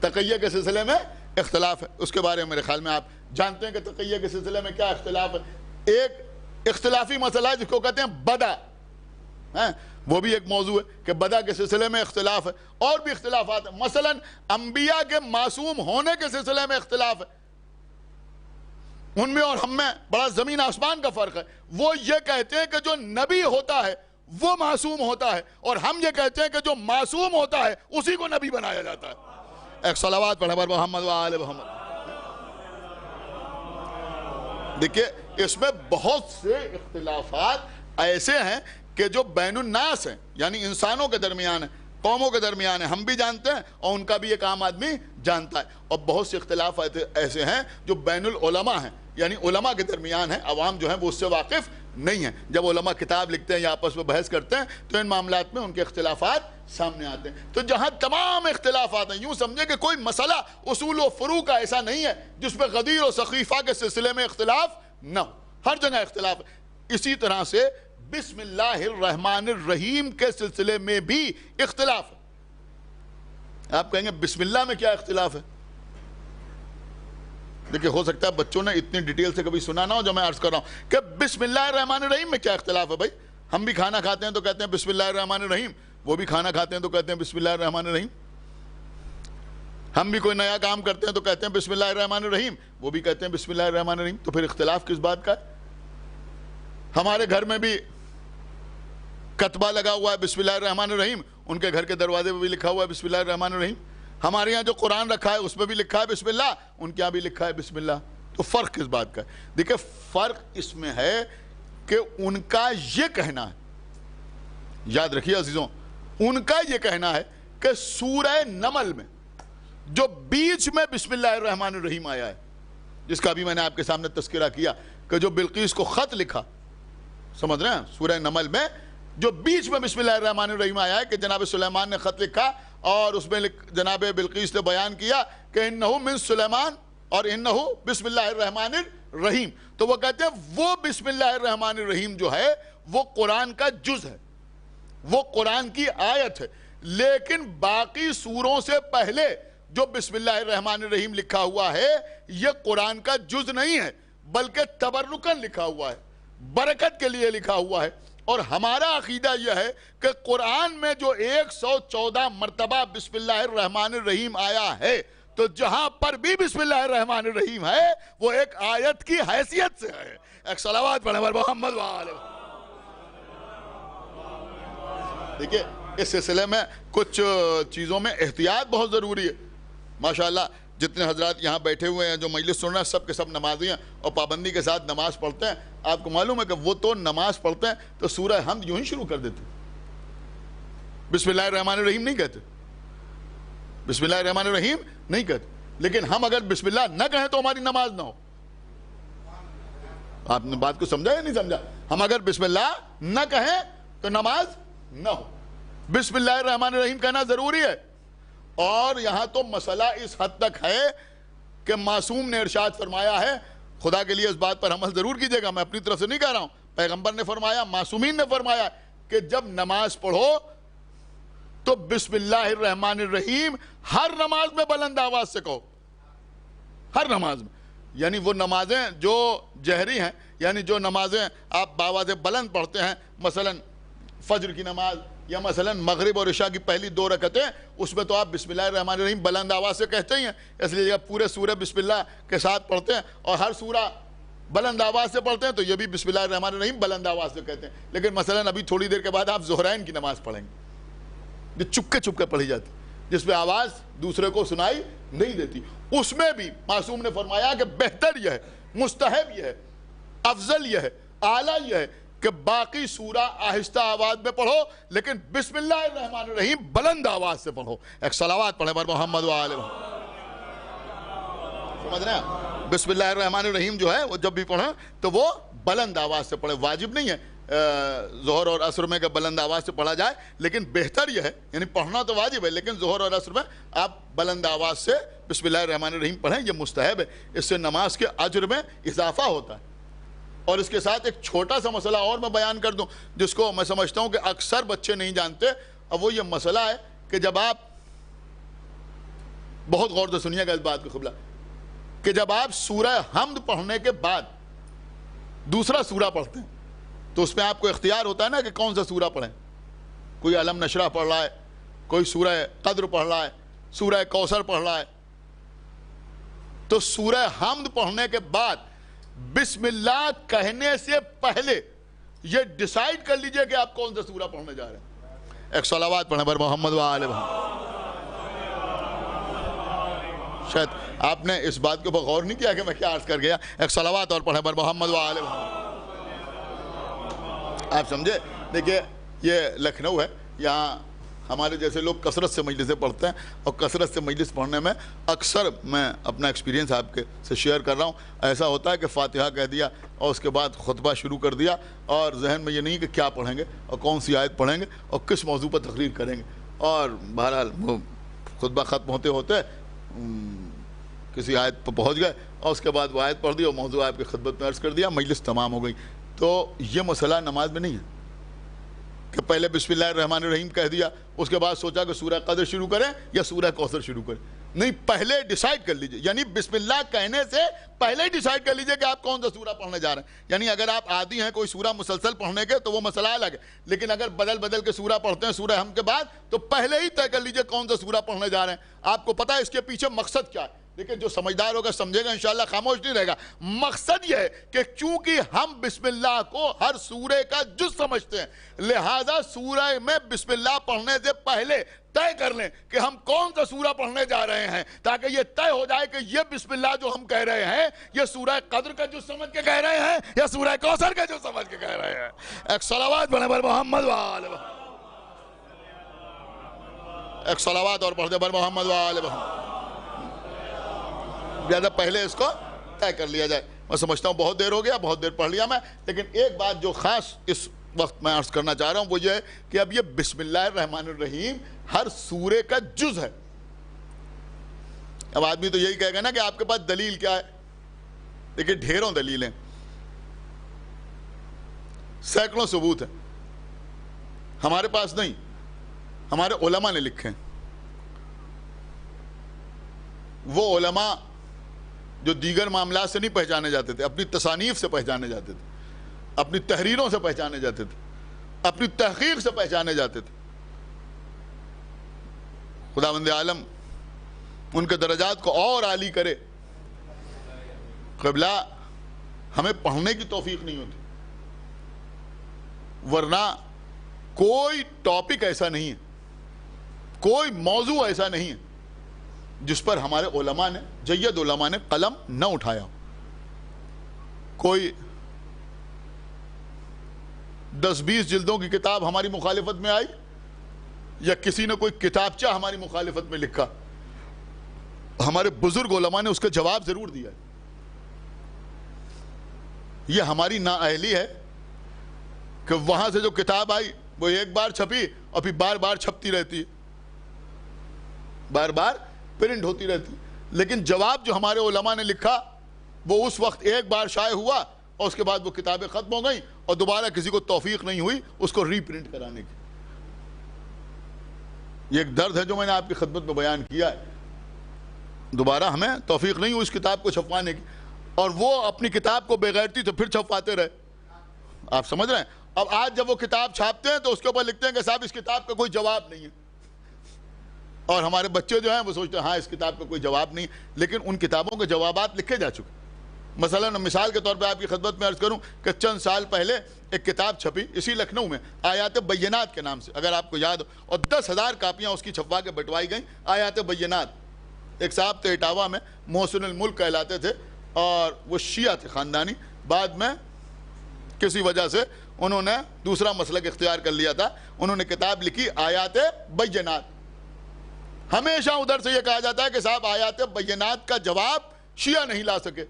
تقیہ کے سلسلے میں اختلاف ہے، اس کے بارے میں میرے خیال میں آپ جانتے ہیں کہ تقیہ کے سلسلے میں کیا اختلاف ہے۔ ایک اختلافی مسئلہ ہے جس کو کہتے ہیں بدع، وہ بھی ایک موضوع ہے کہ بدع کے سلسلے میں اختلاف ہے۔ اور بھی اختلافات ہیں، مثلا انبیاء کے معصوم ہونے کے سلسلے میں اختلاف ہے، ان میں اور ہم میں بڑا زمین آسمان کا فرق ہے۔ وہ یہ کہتے ہیں کہ جو نبی ہوتا ہے وہ معصوم ہوتا ہے، اور ہم یہ کہتے ہیں کہ جو معصوم ہوتا ہے اسی کو نبی بنایا جاتا ہے۔ ایک صلوات پڑھیں بر محمد و آل محمد۔ دیکھیں اس میں بہت سے اختلافات ایسے ہیں کہ جو بین الناس ہیں، یعنی انسانوں کے درمیان ہیں، قوموں کے درمیان ہیں، ہم بھی جانتے ہیں اور ان کا بھی ایک عام آدمی جانتا ہے۔ اور بہت سے اختلافات ایسے ہیں جو بین العلماء ہیں، یعنی علماء کے درمیان ہیں، عوام جو ہیں وہ اس سے واقف نہیں ہیں۔ جب علماء کتاب لکھتے ہیں یا آپس میں بحث کرتے ہیں تو ان معاملات میں ان کے اختلافات سامنے آتے ہیں۔ تو جہاں تمام اختلافات ہیں، یوں سمجھیں کہ کوئی مسئلہ اصول و فروع کا ایسا نہیں ہے جس میں غدیر و سقیفہ کے سلسلے میں اختلاف نہ ہو، ہر جگہ اختلاف ہے۔ اسی طرح سے بسم اللہ الرحمن الرحیم کے سلسلے میں بھی اختلاف ہے۔ آپ کہیں گے بسم اللہ میں کیا اختلاف ہے؟ دیکھیں ہو سکتا ہے بچوں نے اتنی ڈیٹیل سے کبھی سنا نہ ہو جو میں عرض کر رہا ہوں کہ بسم اللہ الرحمن الرحیم میں کیا اختلاف ہے۔ بھائی ہم بھی کھانا کھاتے ہیں تو کہتے ہیں بسم اللہ الرحمن الرحیم، وہ بھی کھانا کھاتے ہیں تو کہتے ہیں بسم اللہ الرحمن الرحیم۔ ہم بھی کوئی نیا کام کرتے ہیں تو کہتے ہیں بسم اللہ الرحمن الرحیم، وہ بھی کہتے ہیں بسم اللہ الرحمن الرحیم۔ تو پھر اختلاف کس بات کا ہے؟ ہمارے گھر میں بھی کتبہ لگا ہوا ہے بسم اللہ الرحمن الرحیم، ان کے گھر کے دروازے پہ بھی لکھا ہوا ہے بسم اللہ الرحمن الرحیم۔ ہمارے یہاں جو قرآن رکھا ہے اس میں بھی لکھا ہے بسم اللہ، ان کے یہاں بھی لکھا ہے بسم اللہ۔ تو فرق کس بات کا ہے؟ دیکھیں فرق اس میں ہے کہ ان کا یہ کہنا ہے، یاد رکھیے عزیزوں، ان کا یہ کہنا ہے کہ سورہ نمل میں جو بیچ میں بسم اللہ الرحمن الرحیم آیا ہے، جس کا بھی میں نے آپ کے سامنے تذکرہ کیا کہ جو بلقیس کو خط لکھا، سمجھ رہے ہیں، سورہ نمل میں جو بیچ میں بسم اللہ الرحمن الرحیم آیا ہے کہ جناب سلیمان نے خط لکھا اور اس میں جناب بلقیس نے بیان کیا کہ انہو من سلیمان اور انہو بسم اللہ الرحمن الرحیم، تو وہ کہتے ہیں وہ بسم اللہ الرحمن الرحیم جو ہے وہ قرآن کا جز ہے، وہ قرآن کی آیت ہے، لیکن باقی سوروں سے پہلے جو بسم اللہ الرحمن الرحیم لکھا ہوا ہے یہ قرآن کا جز نہیں ہے بلکہ تبرکن لکھا ہوا ہے، برکت کے لیے لکھا ہوا ہے۔ اور ہمارا عقیدہ یہ ہے کہ قرآن میں جو 114 مرتبہ بسم اللہ الرحمن الرحیم آیا ہے تو جہاں پر بھی بسم اللہ الرحمن الرحیم ہے وہ ایک آیت کی حیثیت سے ہے۔ ایک صلوات پڑھیں بر محمد و آل محمد۔ دیکھیں اس سلسلے میں کچھ چیزوں میں احتیاط بہت ضروری ہے۔ ماشاءاللہ جتنے حضرات یہاں بیٹھے ہوئے ہیں جو مجلس سن رہے ہیں سب کے سب نمازی ہیں اور پابندی کے ساتھ نماز پڑھتے ہیں۔ آپ کو معلوم ہے کہ وہ تو نماز پڑھتے ہیں تو سورہ حمد یوں ہی شروع کر دیتے، بسم اللہ الرحمن الرحیم نہیں کہتے، بسم اللہ الرحمن الرحیم نہیں کہتے، لیکن ہم اگر بسم اللہ نہ کہیں تو ہماری نماز نہ ہو۔ آپ نے بات کو سمجھا یا نہیں سمجھا؟ ہم اگر بسم اللہ نہ کہیں تو نماز نہ ہو، بسم اللہ الرحمن الرحیم کہنا ضروری ہے۔ اور یہاں تو مسئلہ اس حد تک ہے کہ معصوم نے ارشاد فرمایا ہے، خدا کے لیے اس بات پر عمل ضرور کیجئے گا، میں اپنی طرف سے نہیں کہہ رہا ہوں، پیغمبر نے فرمایا، معصومین نے فرمایا کہ جب نماز پڑھو تو بسم اللہ الرحمن الرحیم ہر نماز میں بلند آواز سے کہو، ہر نماز میں، یعنی وہ نمازیں جو جہری ہیں، یعنی جو نمازیں آپ بآواز بلند پڑھتے ہیں، مثلا فجر کی نماز یا مثلا مغرب اور عشاء کی پہلی 2 رکعتیں، اس میں تو آپ بسم اللہ الرحمن الرحیم بلند آواز سے کہتے ہی ہیں، اس لیے جب پورے سورہ بسم اللہ کے ساتھ پڑھتے ہیں اور ہر سورہ بلند آواز سے پڑھتے ہیں تو یہ بھی بسم اللہ الرحمن الرحیم بلند آواز سے کہتے ہیں۔ لیکن مثلا ابھی تھوڑی دیر کے بعد آپ ظہرین کی نماز پڑھیں گے، یہ چپکے چپکے پڑھی جاتی، جس میں آواز دوسرے کو سنائی نہیں دیتی، اس میں بھی معصوم نے فرمایا کہ بہتر یہ ہے، مستحب یہ ہے، افضل یہ ہے، اعلیٰ یہ ہے کہ باقی سورہ آہستہ آواز میں پڑھو، لیکن بسم اللہ الرحمن الرحیم بلند آواز سے پڑھو۔ ایک صلوات پڑھیں بر محمد و آل محمد۔ سمجھ رہے ہیں؟ بسم اللہ الرحمن الرحیم جو ہے وہ جب بھی پڑھیں تو وہ بلند آواز سے پڑھیں۔ واجب نہیں ہے ظہر اور عصر میں کہ بلند آواز سے پڑھا جائے، لیکن بہتر یہ ہے، یعنی پڑھنا تو واجب ہے لیکن ظہر اور عصر میں آپ بلند آواز سے بسم اللہ الرحمن الرحیم پڑھیں، یہ مستحب ہے، اس سے نماز کے اجر میں اضافہ ہوتا ہے۔ اور اس کے ساتھ ایک چھوٹا سا مسئلہ اور میں بیان کر دوں جس کو میں سمجھتا ہوں کہ اکثر بچے نہیں جانتے، اب وہ یہ مسئلہ ہے کہ جب آپ بہت غور سے سنیے گا اس بات کو قبلہ، کہ جب آپ سورہ حمد پڑھنے کے بعد دوسرا سورہ پڑھتے ہیں تو اس میں آپ کو اختیار ہوتا ہے نا کہ کون سا سورہ پڑھیں۔ کوئی علم نشرح پڑھ رہا ہے، کوئی سورہ قدر پڑھ رہا ہے، سورہ کوثر پڑھ رہا ہے، تو سورہ حمد پڑھنے کے بعد بسم اللہ کہنے سے پہلے یہ ڈیسائیڈ کر لیجئے کہ آپ کون سا سورہ پڑھنے جا رہے ہیں۔ ایک صلوات پڑھیں بر محمد و آل محمد۔ شاید آپ نے اس بات کے اوپر غور نہیں کیا کہ میں کیا عرض کر گیا۔ ایک صلوات اور پڑھیں بر محمد و آل محمد۔ آپ سمجھے؟ دیکھیے یہ لکھنؤ ہے، یہاں ہمارے جیسے لوگ کثرت سے مجلسیں پڑھتے ہیں، اور کثرت سے مجلس پڑھنے میں اکثر میں اپنا ایکسپیرینس آپ کے سے شیئر کر رہا ہوں، ایسا ہوتا ہے کہ فاتحہ کہہ دیا اور اس کے بعد خطبہ شروع کر دیا، اور ذہن میں یہ نہیں کہ کیا پڑھیں گے اور کون سی آیت پڑھیں گے اور کس موضوع پر تقریر کریں گے، اور بہرحال وہ خطبہ ختم ہوتے ہوتے کسی آیت پر پہنچ گئے اور اس کے بعد وہ آیت پڑھ دی اور موضوع آپ کی خدمت میں عرض کر دیا، مجلس تمام ہو گئی۔ تو یہ مسئلہ نماز میں نہیں ہے کہ پہلے بسم اللہ الرحمن الرحیم کہہ دیا، اس کے بعد سوچا کہ سورہ قدر شروع کریں یا سورہ کوثر شروع کریں۔ نہیں، پہلے ڈیسائیڈ کر لیجئے، یعنی بسم اللہ کہنے سے پہلے ہی ڈیسائیڈ کر لیجئے کہ آپ کون سا سورہ پڑھنے جا رہے ہیں۔ یعنی اگر آپ عادی ہیں کوئی سورہ مسلسل پڑھنے کے تو وہ مسئلہ الگ ہے، لیکن اگر بدل بدل کے سورہ پڑھتے ہیں سورہ حمد کے بعد تو پہلے ہی طے کر لیجئے کون سا سورہ پڑھنے جا رہے ہیں۔ آپ کو پتہ ہے اس کے پیچھے مقصد کیا ہے؟ دیکھیں جو سمجھدار ہوگا سمجھے گا، انشاءاللہ خاموش نہیں رہے گا۔ مقصد یہ ہے کہ چونکہ ہم بسم اللہ کو ہر سورے کا جز سمجھتے ہیں، لہذا سورہ میں بسم اللہ پڑھنے سے پہلے طے کر لیں کہ ہم کون سا سورہ پڑھنے جا رہے ہیں، تاکہ یہ طے ہو جائے کہ یہ بسم اللہ جو ہم کہہ رہے ہیں یہ سورہ قدر کا جز سمجھ کے کہہ رہے ہیں یا سورہ کوثر کا جز سمجھ کے کہہ رہے ہیں۔ ایک صلوات پڑھیں بر محمد و آل محمد۔ ایک صلوات اور پڑھ دے بر محمد و آل محمد۔ زیادہ پہلے اس کو طے کر لیا جائے۔ میں سمجھتا ہوں بہت دیر ہو گیا، بہت دیر پڑھ لیا میں، لیکن ایک بات جو خاص اس وقت میں عرض کرنا چاہ رہا ہوں وہ یہ ہے کہ اب یہ بسم اللہ الرحمن الرحیم ہر سورے کا جز ہے۔ اب آدمی تو یہی کہے گا نا کہ آپ کے پاس دلیل کیا ہے؟ دیکھیں ڈھیروں دلیلیں، سینکڑوں ثبوت ہیں، ہمارے پاس نہیں، ہمارے علماء نے لکھے ہیں۔ وہ علماء جو دیگر معاملات سے نہیں پہچانے جاتے تھے، اپنی تصانیف سے پہچانے جاتے تھے، اپنی تحریروں سے پہچانے جاتے تھے، اپنی تحقیق سے پہچانے جاتے تھے۔ خداوند عالم ان کے درجات کو اور عالی کرے۔ قبلہ ہمیں پڑھنے کی توفیق نہیں ہوتی، ورنہ کوئی ٹاپک ایسا نہیں ہے، کوئی موضوع ایسا نہیں ہے جس پر ہمارے علماء نے، جید علماء نے قلم نہ اٹھایا۔ کوئی 10-20 جلدوں کی کتاب ہماری مخالفت میں آئی یا کسی نے کوئی کتابچہ ہماری مخالفت میں لکھا، ہمارے بزرگ علماء نے اس کا جواب ضرور دیا ہے۔ یہ ہماری نااہلی ہے کہ وہاں سے جو کتاب آئی وہ ایک بار چھپی اور پھر بار بار چھپتی رہتی ہے، بار بار پرنٹ ہوتی رہتی، لیکن جواب جو ہمارے علماء نے لکھا وہ اس وقت ایک بار شائع ہوا اور اس کے بعد وہ کتابیں ختم ہو گئیں اور دوبارہ کسی کو توفیق نہیں ہوئی اس کو ری پرنٹ کرانے کی۔ یہ ایک درد ہے جو میں نے آپ کی خدمت میں بیان کیا ہے۔ دوبارہ ہمیں توفیق نہیں ہوئی اس کتاب کو چھپوانے کی، اور وہ اپنی کتاب کو بے غیرتی تو پھر چھپواتے رہے۔ آپ سمجھ رہے ہیں؟ اب آج جب وہ کتاب چھاپتے ہیں تو اس کے اوپر لکھتے ہیں کہ صاحب اس کتاب کا کوئی جواب نہیں ہے، اور ہمارے بچے جو ہیں وہ سوچتے ہیں ہاں اس کتاب کا کوئی جواب نہیں، لیکن ان کتابوں کے جوابات لکھے جا چکے۔ مثلا مثال کے طور پہ آپ کی خدمت میں عرض کروں کہ چند سال پہلے ایک کتاب چھپی اسی لکھنؤ میں آیات بینات کے نام سے، اگر آپ کو یاد ہو، اور 10,000 کاپیاں اس کی چھپوا کے بٹوائی گئیں، آیات بینات۔ ایک صاحب تھے اٹاوا میں، محسن الملک کہلاتے تھے، اور وہ شیعہ تھے خاندانی، بعد میں کسی وجہ سے انہوں نے دوسرا مسلک اختیار کر لیا تھا، انہوں نے کتاب لکھی آیات بینات۔ ہمیشہ ادھر سے یہ کہا جاتا ہے کہ صاحب آیات بینات کا جواب شیعہ نہیں لا سکے۔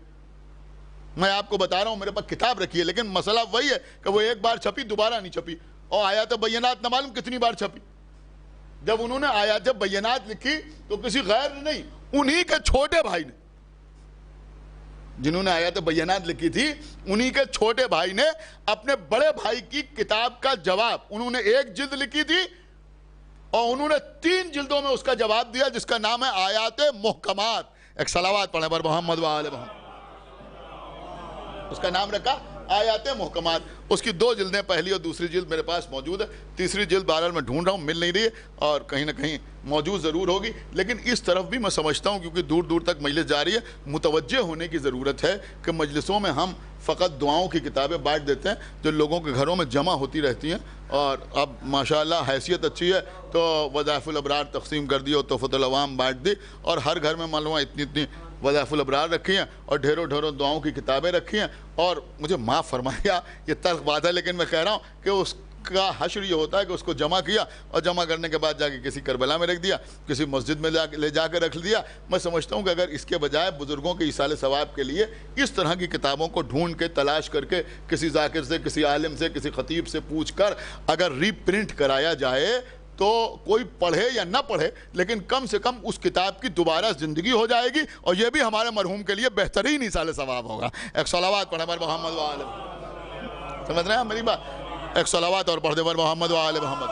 میں آپ کو بتا رہا ہوں، میرے پاس کتاب رکھی ہے، لیکن مسئلہ وہی ہے کہ وہ ایک بار چھپی دوبارہ نہیں چھپی، اور آیات بینات نہ معلوم کتنی بار چھپی۔ جب انہوں نے آیات بینات لکھی تو کسی غیر نے نہیں، انہی کے چھوٹے بھائی نے، جنہوں نے آیات بینات لکھی تھی، انہی کے چھوٹے بھائی نے اپنے بڑے بھائی کی کتاب کا جواب، انہوں نے ایک جلد لکھی تھی اور انہوں نے 3 جلدوں میں اس کا جواب دیا، جس کا نام ہے آیات محکمات۔ ایک صلوات پڑھیں پر محمد و آل محمد۔ اس کا نام رکھا آیات محکمات۔ اس کی 2 جلدیں، پہلی اور دوسری جلد میرے پاس موجود ہے، تیسری جلد بہرحال میں ڈھونڈ رہا ہوں، مل نہیں رہی ہے، اور کہیں نہ کہیں موجود ضرور ہوگی، لیکن اس طرف بھی میں سمجھتا ہوں کیونکہ دور دور تک مجلس جاری ہے، متوجہ ہونے کی ضرورت ہے کہ مجلسوں میں ہم فقط دعاؤں کی کتابیں بانٹ دیتے ہیں جو لوگوں کے گھروں میں جمع ہوتی رہتی ہیں، اور اب ماشاءاللہ حیثیت اچھی ہے تو وظائف الابرار تقسیم کر دی اور تحفۃ العوام بانٹ دی، اور ہر گھر میں معلوم ہے اتنی وظائف الابرار رکھی ہیں اور ڈھیروں دعاؤں کی کتابیں رکھی ہیں۔ اور مجھے معاف فرمایا یہ تلخ بات ہے، لیکن میں کہہ رہا ہوں کہ اس کا حشر یہ ہوتا ہے کہ اس کو جمع کیا، اور جمع کرنے کے بعد جا کے کسی کربلا میں رکھ دیا، کسی مسجد میں لے جا کے رکھ دیا۔ میں سمجھتا ہوں کہ اگر اس کے بجائے بزرگوں کے ایصال ثواب کے لیے اس طرح کی کتابوں کو ڈھونڈ کے تلاش کر کے کسی ذاکر سے، کسی عالم سے، کسی خطیب سے پوچھ کر اگر ری پرنٹ کرایا جائے تو کوئی پڑھے یا نہ پڑھے، لیکن کم سے کم اس کتاب کی دوبارہ زندگی ہو جائے گی، اور یہ بھی ہمارے مرحوم کے لیے بہترین ایصال ثواب ہوگا۔ ایک صلوات پڑھیں پر محمد و آل محمد۔ سمجھ رہے ہیں میری بات؟ ایک صلوات اور پڑھ دے پر محمد و آل محمد۔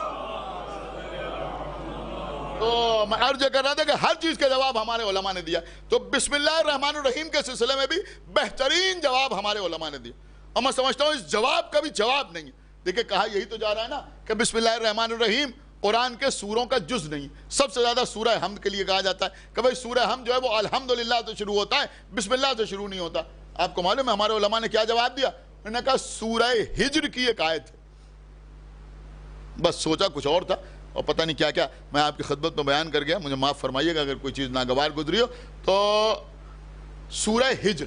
تو میں عرض کر رہا تھا کہ ہر چیز کے جواب ہمارے علماء نے دیا، تو بسم اللہ الرحمن الرحیم کے سلسلے میں بھی بہترین جواب ہمارے علماء نے دیا، اور میں سمجھتا ہوں اس جواب کا بھی جواب نہیں ہے۔ دیکھیں کہا یہی تو جا رہا ہے نا کہ بسم اللہ الرحمن الرحیم قرآن کے سوروں کا جز نہیں، سب سے زیادہ سورہ حمد کے لیے کہا جاتا ہے کہ بھئی سورہ حمد جو ہے وہ الحمدللہ سے شروع ہوتا ہے، بسم اللہ سے شروع نہیں ہوتا۔ آپ کو معلوم ہے ہمارے علماء نے کیا جواب دیا؟ انہوں نے کہا سورہ ہجر کی ایک آیت ہے۔ بس سوچا کچھ اور تھا اور پتہ نہیں کیا کیا میں آپ کی خدمت میں بیان کر گیا، مجھے معاف فرمائیے گا اگر کوئی چیز ناگوار گزری ہو۔ تو سورہ ہجر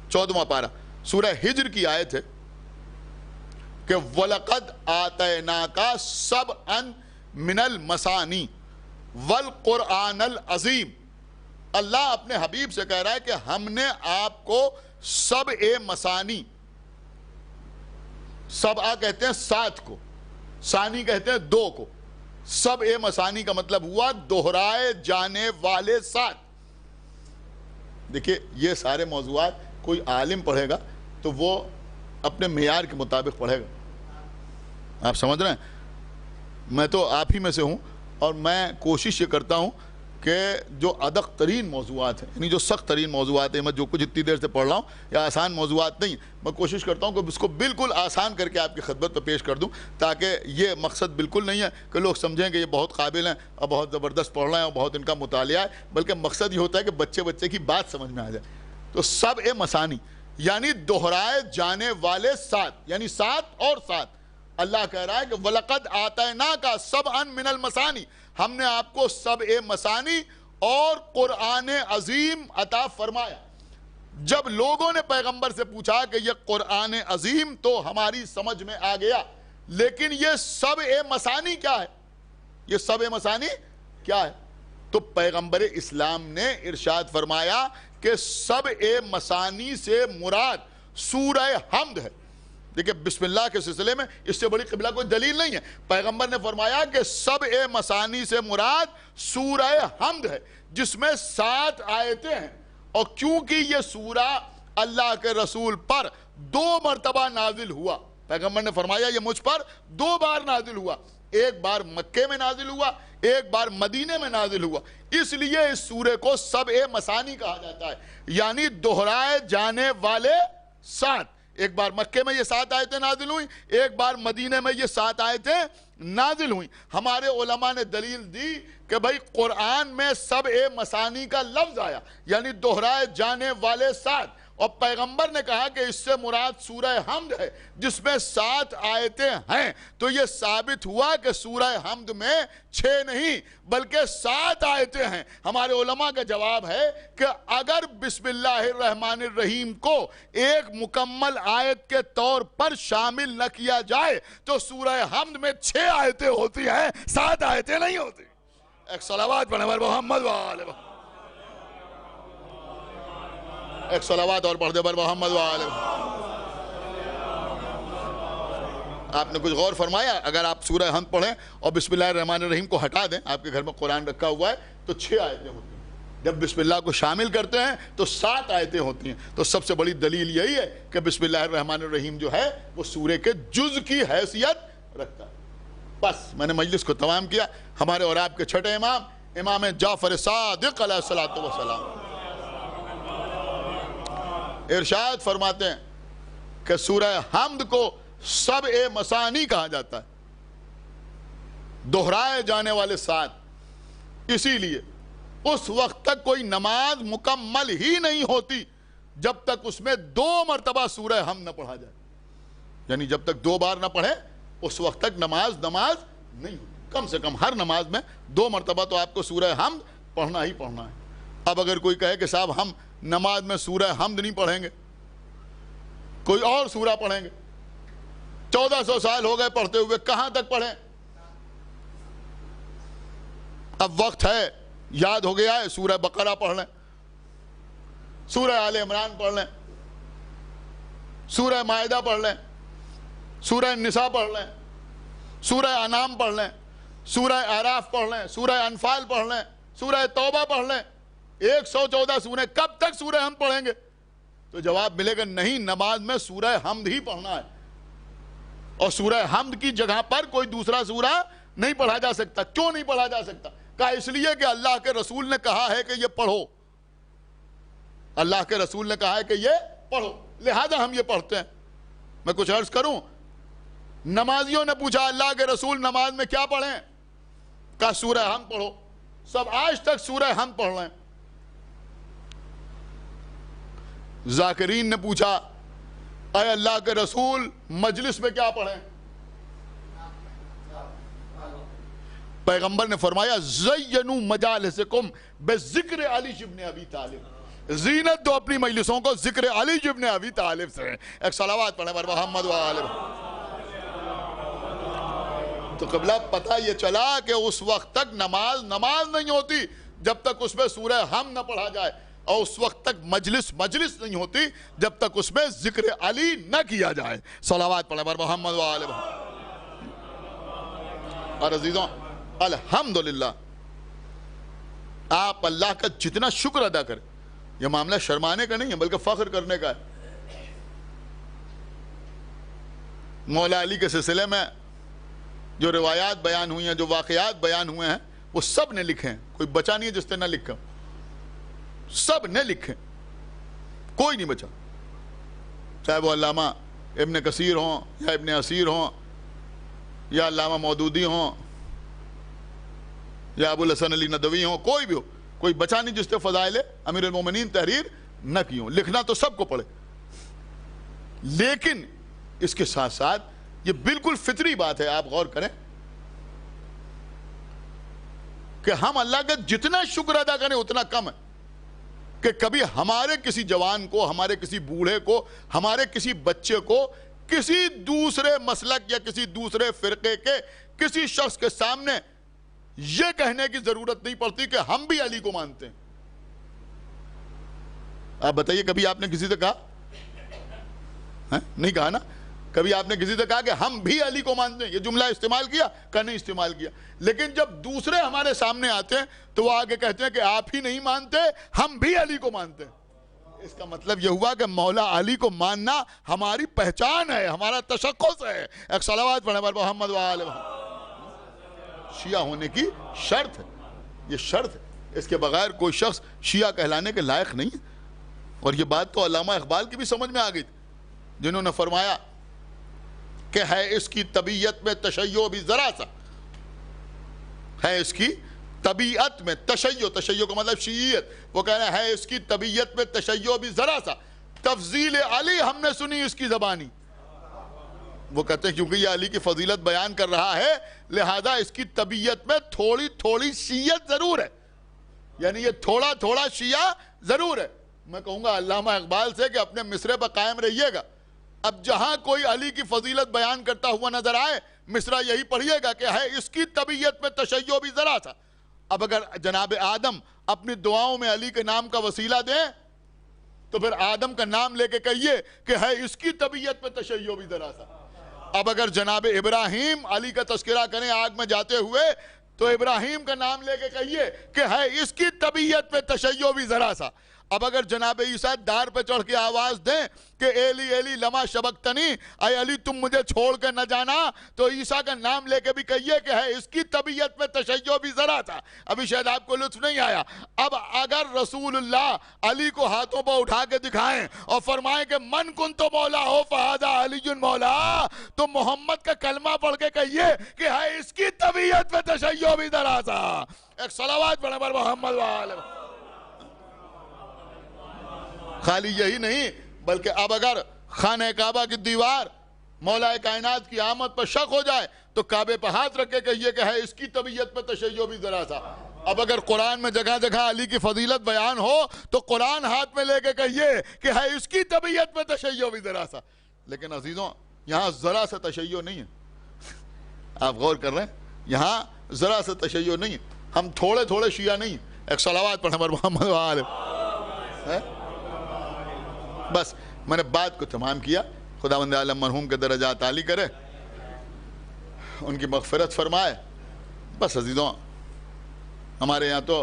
14واں پارہ سورہ ہجر کی آیت ہے کہ وَلَقَدْ آتَيْنَاكَ سَبْعًا مِنَ الْمَثَانِي وَالْقُرْآنَ الْعَظِيمِ۔ اللہ اپنے حبیب سے کہہ رہا ہے کہ ہم نے آپ کو سبع مثانی، سبع کہتے ہیں 7 کو، ثانی کہتے ہیں 2 کو، سبع مثانی کا مطلب ہوا دہرائے جانے والے 7۔ دیکھیں یہ سارے موضوعات کوئی عالم پڑھے گا تو وہ اپنے معیار کے مطابق پڑھے گا، آپ سمجھ رہے ہیں؟ میں تو آپ ہی میں سے ہوں، اور میں کوشش یہ کرتا ہوں کہ جو ادق ترین موضوعات ہیں، یعنی جو سخت ترین موضوعات ہیں، میں جو کچھ اتنی دیر سے پڑھ رہا ہوں یا آسان موضوعات نہیں، میں کوشش کرتا ہوں کہ اس کو بالکل آسان کر کے آپ کی خدمت پہ پیش کر دوں، تاکہ یہ مقصد بالکل نہیں ہے کہ لوگ سمجھیں کہ یہ بہت قابل ہیں اور بہت زبردست پڑھ رہے ہیں اور بہت ان کا مطالعہ ہے، بلکہ مقصد یہ ہوتا ہے کہ بچے کی بات سمجھ میں آ جائے۔ تو سبع مثانی یعنی دہرائے جانے والے 7، یعنی 7 اور 7۔ اللہ کہہ رہا ہے کہ وَلَقَدْ آتَيْنَاكَ سَبْعًا مِنَ الْمَثَانِي، ہم نے آپ کو سبع مثانی اور قرآن عظیم عطا فرمایا۔ جب لوگوں نے پیغمبر سے پوچھا کہ یہ قرآن عظیم تو ہماری سمجھ میں آ گیا، لیکن یہ سبع مثانی کیا ہے؟ یہ سبع مثانی کیا ہے؟ تو پیغمبر اسلام نے ارشاد فرمایا کہ سبع مثانی سے مراد سورہ حمد ہے۔ دیکھیں بسم اللہ کے سلسلے میں اس سے بڑی قبلہ کوئی دلیل نہیں ہے۔ پیغمبر نے فرمایا کہ سبع مثانی سے مراد سورہ حمد ہے، جس میں 7 آیتیں ہیں، اور کیونکہ یہ سورہ اللہ کے رسول پر 2 مرتبہ نازل ہوا، پیغمبر نے فرمایا یہ مجھ پر 2 بار نازل ہوا، ایک بار مکے میں نازل ہوا، ایک بار مدینے میں نازل ہوا، اس لیے اس سورے کو سبع مثانی کہا جاتا ہے، یعنی دہرائے جانے والے 7۔ ایک بار مکے میں یہ 7 آیتیں نازل ہوئیں، ایک بار مدینے میں یہ 7 آیتیں نازل ہوئی۔ ہمارے علماء نے دلیل دی کہ بھائی قرآن میں سبع مثانی کا لفظ آیا، یعنی دہرائے جانے والے 7، اور پیغمبر نے کہا کہ اس سے مراد سورہ حمد ہے جس میں 7 آیتیں ہیں، تو یہ ثابت ہوا کہ سورہ حمد میں 6 نہیں بلکہ 7 آیتیں ہیں۔ ہمارے علماء کا جواب ہے کہ اگر بسم اللہ الرحمن الرحیم کو ایک مکمل آیت کے طور پر شامل نہ کیا جائے تو سورہ حمد میں 6 آیتیں ہوتی ہیں، 7 آیتیں نہیں ہوتی۔ ایک صلوات پڑھیں بر محمد وآلہ محمد، ایک صلوات اور پڑھ دے بر محمد وآلہ محمد۔ آپ نے کچھ غور فرمایا؟ اگر آپ سورہ حمد پڑھیں اور بسم اللہ الرحمن الرحیم کو ہٹا دیں، آپ کے گھر میں قرآن رکھا ہوا ہے، تو 6 آیتیں ہوتی ہیں۔ جب بسم اللہ کو شامل کرتے ہیں تو 7 آیتیں ہوتی ہیں۔ تو سب سے بڑی دلیل یہی ہے کہ بسم اللہ الرحمن الرحیم جو ہے وہ سورہ کے جز کی حیثیت رکھتا ہے۔ بس میں نے مجلس کو تمام کیا۔ ہمارے اور آپ کے چھٹے امام، امام جعفر صادق علیہ الصلوۃ والسلام ارشاد فرماتے ہیں کہ سورہ حمد کو سبع مثانی کہا جاتا ہے، دہرائے جانے والے 7، اسی لیے اس وقت تک کوئی نماز مکمل ہی نہیں ہوتی جب تک اس میں 2 مرتبہ سورہ حمد نہ پڑھا جائے، یعنی جب تک 2 بار نہ پڑھے اس وقت تک نماز نہیں ہوتی۔ کم سے کم ہر نماز میں 2 مرتبہ تو آپ کو سورہ حمد پڑھنا ہی پڑھنا ہے۔ اب اگر کوئی کہے کہ صاحب ہم نماز میں سورہ حمد نہیں پڑھیں گے، کوئی اور سورہ پڑھیں گے، 1400 سال ہو گئے پڑھتے ہوئے، کہاں تک پڑھیں؟ اب وقت ہے، یاد ہو گیا ہے، سورہ بقرہ پڑھ لیں، سورہ آل عمران پڑھ لیں، سورہ مائدہ پڑھ لیں، سورہ نساء پڑھ لیں، سورہ انعام پڑھ لیں، سورہ اعراف پڑھ لیں، سورہ انفال پڑھ لیں، سورہ توبہ پڑھ لیں، 114 سورہ، کب تک سورہ حمد پڑھیں گے؟ تو جواب ملے گا نہیں، نماز میں سورہ حمد ہی پڑھنا ہے، اور سورہ حمد کی جگہ پر کوئی دوسرا سورہ نہیں پڑھا جا سکتا۔ کیوں نہیں پڑھا جا سکتا؟ کہا اس لیے کہ اللہ کے رسول نے کہا ہے کہ یہ پڑھو، اللہ کے رسول نے کہا ہے کہ یہ پڑھو، لہذا ہم یہ پڑھتے ہیں۔ میں کچھ عرض کروں، نمازیوں نے پوچھا اللہ کے رسول نماز میں کیا پڑھیں؟ کہا سورہ حمد پڑھو، سب آج تک سورہ حمد پڑھ رہے ہیں۔ ذاکرین نے پوچھا اے اللہ کے رسول مجلس میں کیا پڑھیں؟ پیغمبر نے فرمایا زینوا مجالسکم بذکر علی ابن ابی طالب، زینت دو اپنی مجلسوں کو ذکر علی ابن ابی طالب سے۔ ایک صلوات پڑھیں بر محمد وآلہ۔ تو قبلہ پتہ یہ چلا کہ اس وقت تک نماز نہیں ہوتی جب تک اس میں سورہ حمد نہ پڑھا جائے، اور اس وقت تک مجلس نہیں ہوتی جب تک اس میں ذکر علی نہ کیا جائے۔ صلوات پڑھیں بر محمد وآلہ۔ اور عزیزوں الحمدللہ آپ اللہ کا جتنا شکر ادا کریں، یہ معاملہ شرمانے کا نہیں ہے بلکہ فخر کرنے کا ہے۔ مولا علی کے سلسلے میں جو روایات بیان ہوئی ہیں، جو واقعات بیان ہوئے ہیں، وہ سب نے لکھے ہیں، کوئی بچا نہیں ہے جس نے نہ لکھا، سب نے لکھے، کوئی نہیں بچا، چاہے وہ علامہ ابن کثیر ہوں یا ابن اسیر ہوں یا علامہ مودودی ہوں یا ابو الحسن علی ندوی ہوں، کوئی بھی ہو، کوئی بچا نہیں جس نے فضائل امیر المومنین تحریر نہ کی ہوں۔ لکھنا تو سب کو پڑے، لیکن اس کے ساتھ ساتھ یہ بالکل فطری بات ہے، آپ غور کریں کہ ہم اللہ کا جتنا شکر ادا کریں اتنا کم ہے، کہ کبھی ہمارے کسی جوان کو، ہمارے کسی بوڑھے کو، ہمارے کسی بچے کو کسی دوسرے مسلک یا کسی دوسرے فرقے کے کسی شخص کے سامنے یہ کہنے کی ضرورت نہیں پڑتی کہ ہم بھی علی کو مانتے ہیں۔ آپ بتائیے کبھی آپ نے کسی سے کہا؟ نہیں کہا نا؟ کبھی آپ نے کسی سے کہا کہ ہم بھی علی کو مانتے ہیں؟ یہ جملہ استعمال کیا؟ کہ نہیں استعمال کیا۔ لیکن جب دوسرے ہمارے سامنے آتے ہیں تو وہ آگے کہتے ہیں کہ آپ ہی نہیں مانتے، ہم بھی علی کو مانتے ہیں۔ اس کا مطلب یہ ہوا کہ مولا علی کو ماننا ہماری پہچان ہے، ہمارا تشخص ہے۔ ایک صلوات پڑھیں بر محمد وآلہ۔ شیعہ ہونے کی شرط ہے، یہ شرط ہے، اس کے بغیر کوئی شخص شیعہ کہلانے کے لائق نہیں ہے۔ اور یہ بات تو علامہ اقبال کی بھی سمجھ میں آ گئی تھی، جنہوں نے فرمایا کہ ہے اس کی طبیعت میں تشیع بھی ذرا سا، ہے اس کی طبیعت میں تشیع کا مطلب شیعیت، وہ کہہ رہے ہیں ہے اس کی طبیعت میں تشیع بھی ذرا سا، تفضیل علی ہم نے سنی اس کی زبانی. وہ کہتے ہیں کیونکہ یہ علی کی فضیلت بیان کر رہا ہے لہذا اس کی طبیعت میں تھوڑی تھوڑی شیعت ضرور ہے، یعنی یہ تھوڑا تھوڑا شیعہ ضرور ہے. میں کہوں گا علامہ اقبال سے کہ اپنے مصرے پر قائم رہیے گا، اب جہاں کوئی علی کی فضیلت بیان کرتا ہوا نظر آئے مصرع یہی پڑھیے گا کہ ہے اس کی طبیعت میں تشیع بھی ذرا سا. اب اگر جناب آدم اپنی دعاؤں میں علی کے نام کا وسیلہ دیں تو پھر آدم کا نام لے کے کہیے کہ ہے اس کی طبیعت میں تشیع بھی ذرا سا. اب اگر جناب ابراہیم علی کا تذکرہ کریں آگ میں جاتے ہوئے تو ابراہیم کا نام لے کے کہیے کہ ہے اس کی طبیعت میں تشیع بھی ذرا سا. اب اگر جناب عیسیٰ دار پہ چڑھ کے آواز دیں کہ ایلی ایلی لما شبقتنی، اے علی تم مجھے چھوڑ کے نہ جانا، تو عیسیٰ کا نام لے کے بھی کہیے کہ ہے اس کی طبیعت میں تشیع بھی ذرا تھا. ابھی شاید آپ کو لطف نہیں آیا. اب اگر رسول اللہ علی کو ہاتھوں پر اٹھا کے دکھائیں اور فرمائیں کہ من کن تو مولا ہو فہذا علی مولا، تو محمد کا کلمہ پڑھ کے کہیے کہ ہے اس کی طبیعت میں تشیع بھی ذرا تھا. ایک صلوات پڑھیں پر محمد وآلہ. خالی یہی نہیں بلکہ اب اگر خانہ کعبہ کی دیوار مولا کائنات کی آمد پر شک ہو جائے تو کعبے پر ہاتھ رکھ کے کہیے کہ ہے اس کی طبیعت میں تشیع بھی ذرا سا. اب اگر قرآن میں جگہ جگہ علی کی فضیلت بیان ہو تو قرآن ہاتھ میں لے کے کہیے کہ ہے اس کی طبیعت میں تشیع بھی ذرا سا. لیکن عزیزوں یہاں ذرا سا تشیع نہیں ہے. آپ غور کر رہے ہیں یہاں ذرا سا تشیع نہیں ہے. ہم تھوڑے تھوڑے شیعہ نہیں. ایک صلوات پڑھیں پر محمد وآلہ. بس میں نے بات کو تمام کیا. خداوند عالم مرحوم کے درجات عالی کرے، ان کی مغفرت فرمائے. بس عزیزوں ہمارے یہاں تو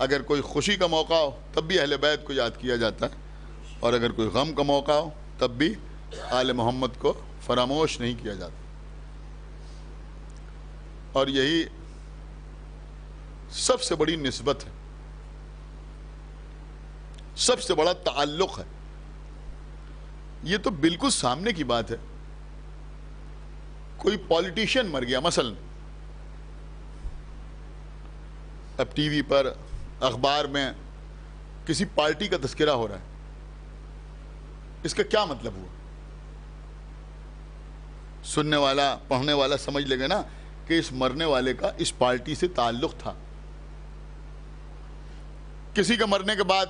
اگر کوئی خوشی کا موقع ہو تب بھی اہل بیت کو یاد کیا جاتا ہے، اور اگر کوئی غم کا موقع ہو تب بھی آل محمد کو فراموش نہیں کیا جاتا. اور یہی سب سے بڑی نسبت ہے، سب سے بڑا تعلق ہے. یہ تو بالکل سامنے کی بات ہے. کوئی پولیٹیشین مر گیا مثلا، اب ٹی وی پر اخبار میں کسی پارٹی کا تذکرہ ہو رہا ہے، اس کا کیا مطلب ہوا؟ سننے والا پڑھنے والا سمجھ لے گا نا کہ اس مرنے والے کا اس پارٹی سے تعلق تھا. کسی کے مرنے کے بعد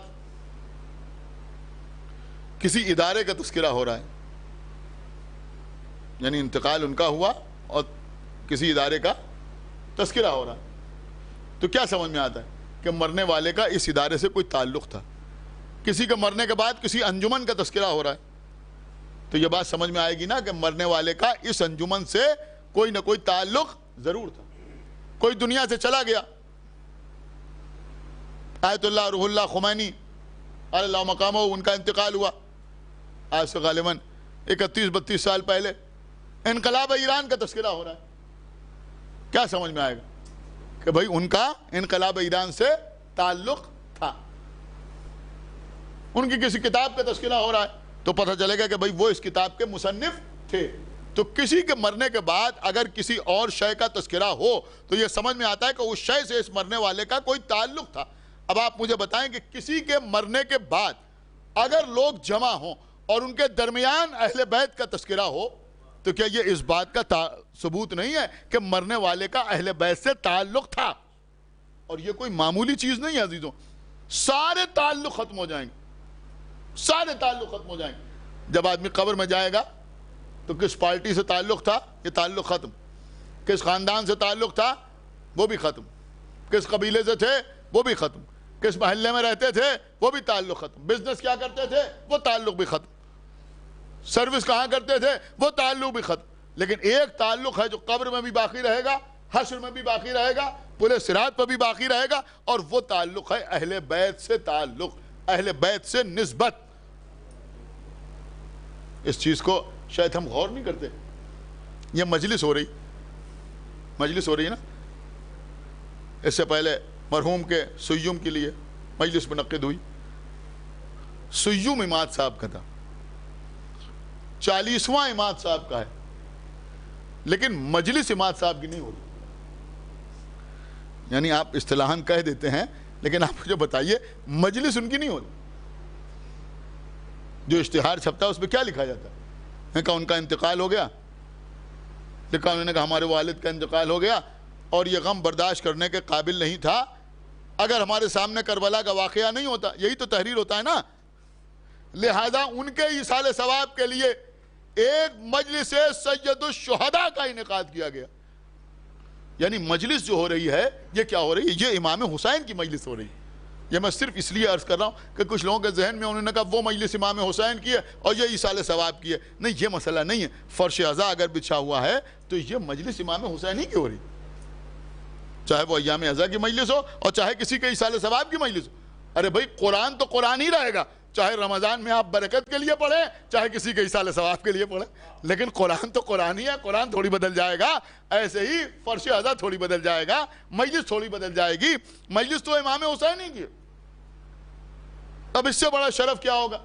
کسی ادارے کا تذکرہ ہو رہا ہے، یعنی انتقال ان کا ہوا اور کسی ادارے کا تذکرہ ہو رہا ہے، تو کیا سمجھ میں آتا ہے کہ مرنے والے کا اس ادارے سے کوئی تعلق تھا. کسی کے مرنے کے بعد کسی انجمن کا تذکرہ ہو رہا ہے تو یہ بات سمجھ میں آئے گی نا کہ مرنے والے کا اس انجمن سے کوئی نہ کوئی تعلق ضرور تھا. کوئی دنیا سے چلا گیا، آیت اللہ روح اللہ خمینی اللہ مقامہ، ان کا انتقال ہوا آج سے غالباً 31-32 سال پہلے. انقلاب ایران کا تذکرہ ہو رہا ہے. کیا سمجھ میں آئے گا کہ بھئی ان کا انقلاب ایران سے تعلق تھا. ان کی کسی کتاب کا تذکرہ ہو رہا ہے تو پتہ چلے گا کہ بھئی وہ اس کتاب کے مصنف تھے. تو کسی کے مرنے کے بعد اگر کسی اور شے کا تذکرہ ہو تو یہ سمجھ میں آتا ہے کہ اس شے سے اس مرنے والے کا کوئی تعلق تھا. اب آپ مجھے بتائیں کہ کسی کے مرنے کے بعد اگر لوگ جمع ہوں اور ان کے درمیان اہل بیت کا تذکرہ ہو تو کیا یہ اس بات کا ثبوت نہیں ہے کہ مرنے والے کا اہل بیت سے تعلق تھا؟ اور یہ کوئی معمولی چیز نہیں ہے عزیزوں. سارے تعلق ختم ہو جائیں گے، سارے تعلق ختم ہو جائیں گے. جب آدمی قبر میں جائے گا تو کس پارٹی سے تعلق تھا یہ تعلق ختم، کس خاندان سے تعلق تھا وہ بھی ختم، کس قبیلے سے تھے وہ بھی ختم، کس محلے میں رہتے تھے وہ بھی تعلق ختم، بزنس کیا کرتے تھے وہ تعلق بھی ختم، سروس کہاں کرتے تھے وہ تعلق بھی ختم. لیکن ایک تعلق ہے جو قبر میں بھی باقی رہے گا، حشر میں بھی باقی رہے گا، پورے صراط پر بھی باقی رہے گا، اور وہ تعلق ہے اہل بیت سے تعلق، اہل بیت سے نسبت. اس چیز کو شاید ہم غور نہیں کرتے. یہ مجلس ہو رہی ہے نا، اس سے پہلے مرحوم کے سیوم کے لیے مجلس منعقد ہوئی. سیوم اماد صاحب کا تھا، 40واں اماد صاحب کا ہے. لیکن مجلس امام صاحب کی نہیں ہو رہی. یعنی آپ اصطلاحاً کہہ دیتے ہیں لیکن آپ مجھے بتائیے مجلس ان کی نہیں ہو رہی. جو اشتہار چھپتا ہے اس پہ کیا لکھا جاتا ہے کہ ان کا انتقال ہو گیا, لکھا انہوں نے کہ ہمارے والد کا انتقال ہو گیا اور یہ غم برداشت کرنے کے قابل نہیں تھا, اگر ہمارے سامنے کربلا کا واقعہ نہیں ہوتا. یہی تو تحریر ہوتا ہے نا. لہذا ان کے ایصال ثواب کے لیے ایک مجلس سید الشہداء کا انعقاد کیا گیا. یعنی مجلس جو ہو رہی ہے یہ کیا ہو رہی ہے؟ یہ امام حسین کی مجلس ہو رہی ہے. یہ میں صرف اس لیے عرض کر رہا ہوں کہ کچھ لوگوں کے ذہن میں انہوں نے کہا وہ مجلس امام حسین کی ہے اور یہ ایصال ثواب کی ہے. نہیں, یہ مسئلہ نہیں ہے. فرش عزا اگر بچھا ہوا ہے تو یہ مجلس امام حسین ہی کی ہو رہی, چاہے وہ ایام عزا کی مجلس ہو اور چاہے کسی کے ایصال ثواب کی مجلس ہو. ارے بھائی قرآن تو قرآن ہی رہے گا, چاہے رمضان میں آپ برکت کے لیے پڑھیں چاہے کسی کے ایصال ثواب کے لیے پڑھیں, لیکن قرآن تو قرآن ہی ہے. قرآن تھوڑی بدل جائے گا. ایسے ہی فرش عزا تھوڑی بدل جائے گا, مجلس تھوڑی بدل جائے گی. مجلس تو امام حسین ہی کی. اب اس سے بڑا شرف کیا ہوگا؟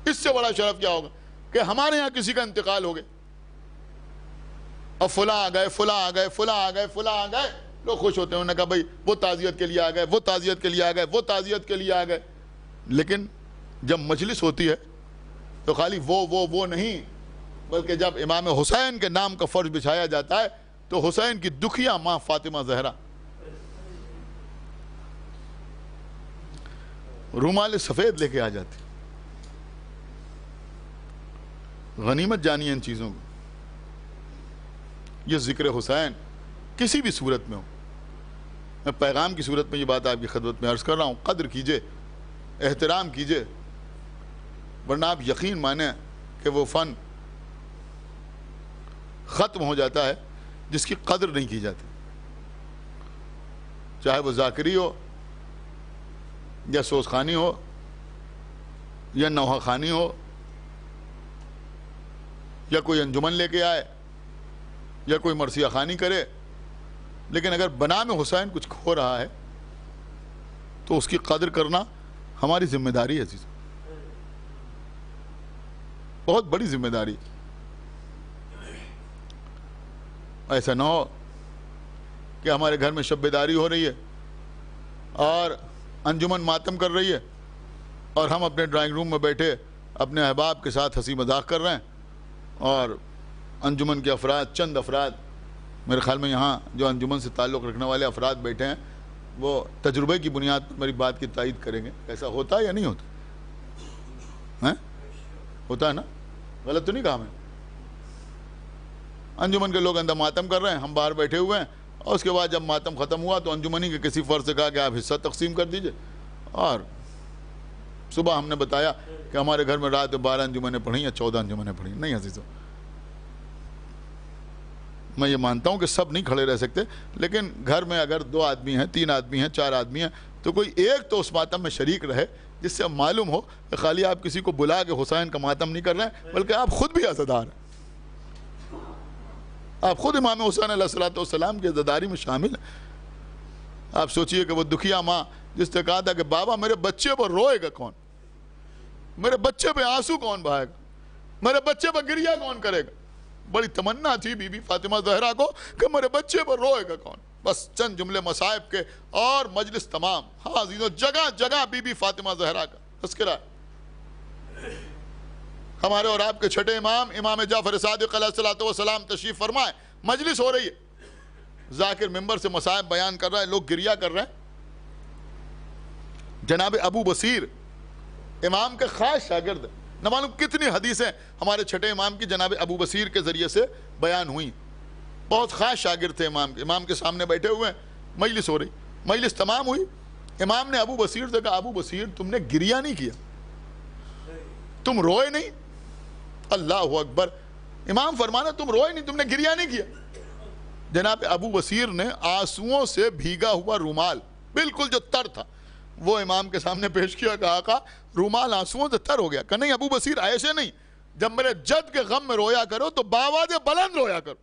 اس سے بڑا شرف کیا ہوگا کہ ہمارے ہاں کسی کا انتقال ہو گیا اور فلاں آ گئے, فلاں آ گئے, فلاں آ گئے, فلاں آ گئے, لوگ خوش ہوتے ہیں. انہوں نے کہا بھائی وہ تعزیت کے لیے آ گئے, وہ تعزیت کے لیے آ گئے, وہ تعزیت کے لیے آ گئے. لیکن جب مجلس ہوتی ہے تو خالی وہ نہیں, بلکہ جب امام حسین کے نام کا فرش بچھایا جاتا ہے تو حسین کی دکھیا ماں فاطمہ زہرا رومال سفید لے کے آ جاتی. غنیمت جانی ہے ان چیزوں کو. یہ ذکر حسین کسی بھی صورت میں ہو, میں پیغام کی صورت میں یہ بات آپ کی خدمت میں عرض کر رہا ہوں, قدر کیجئے, احترام کیجئے, ورنہ آپ یقین مانیں کہ وہ فن ختم ہو جاتا ہے جس کی قدر نہیں کی جاتی. چاہے وہ ذاکری ہو یا سوز خانی ہو یا نوحہ خانی ہو یا کوئی انجمن لے کے آئے یا کوئی مرثیہ خانی کرے, لیکن اگر بنام حسین کچھ کھو رہا ہے تو اس کی قدر کرنا ہماری ذمہ داری ہے. عزیز, بہت بڑی ذمہ داری. ایسا نہ ہو کہ ہمارے گھر میں شب بیداری ہو رہی ہے اور انجمن ماتم کر رہی ہے اور ہم اپنے ڈرائنگ روم میں بیٹھے اپنے احباب کے ساتھ ہنسی مذاق کر رہے ہیں, اور انجمن کے افراد, چند افراد, میرے خیال میں یہاں جو انجمن سے تعلق رکھنے والے افراد بیٹھے ہیں وہ تجربے کی بنیاد پر میری بات کی تائید کریں گے. ایسا ہوتا ہے یا نہیں ہوتا؟ ہوتا ہے نا؟ غلط تو نہیں کہا میں؟ انجمن کے لوگ اندر ماتم کر رہے ہیں, ہم باہر بیٹھے ہوئے ہیں, اور اس کے بعد جب ماتم ختم ہوا تو انجمنی کے کسی فرد سے کہا کہ آپ حصہ تقسیم کر دیجئے. اور صبح ہم نے بتایا کہ ہمارے گھر میں رات 12 انجمنیں پڑھیں یا 14 انجمنیں پڑھیں. نہیں عزیزوں, میں یہ مانتا ہوں کہ سب نہیں کھڑے رہ سکتے, لیکن گھر میں اگر 2 آدمی ہیں, 3 آدمی ہیں, 4 آدمی ہیں, تو کوئی ایک تو اس ماتم میں شریک رہے جس سے معلوم ہو کہ خالی آپ کسی کو بلا کے حسین کا ماتم نہیں کر رہے ہیں بلکہ آپ خود بھی عزادار ہیں. آپ خود امام حسین علیہ السلام کی عزاداری میں شامل ہیں. آپ سوچئے کہ وہ دکھیا ماں جس نے کہا تھا کہ بابا میرے بچے پر روئے گا کون, میرے بچے پہ آنسو کون بہائے گا, میرے بچے پر گریہ کون کرے گا. بڑی تمنا تھی بی بی فاطمہ زہرا کو کہ میرے بچے پر روئے گا کون. بس چند جملے مصائب کے اور مجلس تمام. ہاں عزیزوں, جگہ جگہ بی بی فاطمہ زہرا کا تذکرہ. ہمارے اور آپ کے چھٹے امام امام جعفر صادق علیہ السلام تشریف فرمائے, مجلس ہو رہی ہے, ذاکر ممبر سے مصائب بیان کر رہا ہے, لوگ گریہ کر رہے ہیں. جناب ابو بصیر امام کے خاص شاگرد, نہ معلوم کتنی حدیثیں ہمارے چھٹے امام کی جناب ابو بصیر کے ذریعے سے بیان ہوئیں. بہت خاص شاگرد تھے امام کے, امام کے سامنے بیٹھے ہوئے ہیں, مجلس ہو رہی, مجلس تمام ہوئی. امام نے ابو بصیر سے کہا, ابو بصیر تم نے گریہ نہیں کیا, تم روئے نہیں. اللہ اکبر, امام فرمانا تم روئے نہیں, تم نے گریہ نہیں کیا. جناب ابو بصیر نے آنسوؤں سے بھیگا ہوا رومال بالکل جو تر تھا وہ امام کے سامنے پیش کیا. کہا آقا رومال آنسوؤں سے تر ہو گیا. کہ نہیں ابو بصیر ایسے نہیں, جب میرے جد کے غم میں رویا کرو تو باواد بلند رویا کرو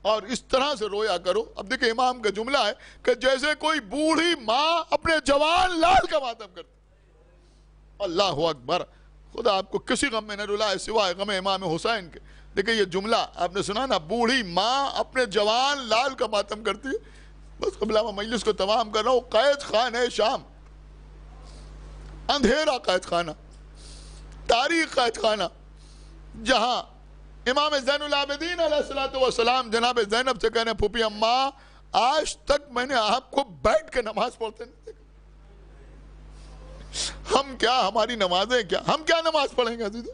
اور اس طرح سے رویا کرو. اب دیکھیں امام کا جملہ ہے کہ جیسے کوئی بوڑھی ماں اپنے جوان لال کا ماتم کرتی. اللہ اکبر, خدا آپ کو کسی غم میں نہ رلائے سوائے غم امام حسین کے. دیکھیں یہ جملہ آپ نے سنا نا، بوڑھی ماں اپنے جوان لال کا ماتم کرتی ہے. بس قبلہ میں مجلس کو تمام کر رہا ہوں. قید خانہ شام، اندھیرا قید خانہ، تاریخ قید خانہ، جہاں امام زین العابدین علیہ السلام جناب زینب سے کہنے پھوپھی اماں آج تک میں نے آپ کو بیٹھ کے نماز پڑھتے نہیں دیکھا. ہم کیا، ہماری نمازیں کیا، ہم کیا نماز پڑھیں گے عزیزو؟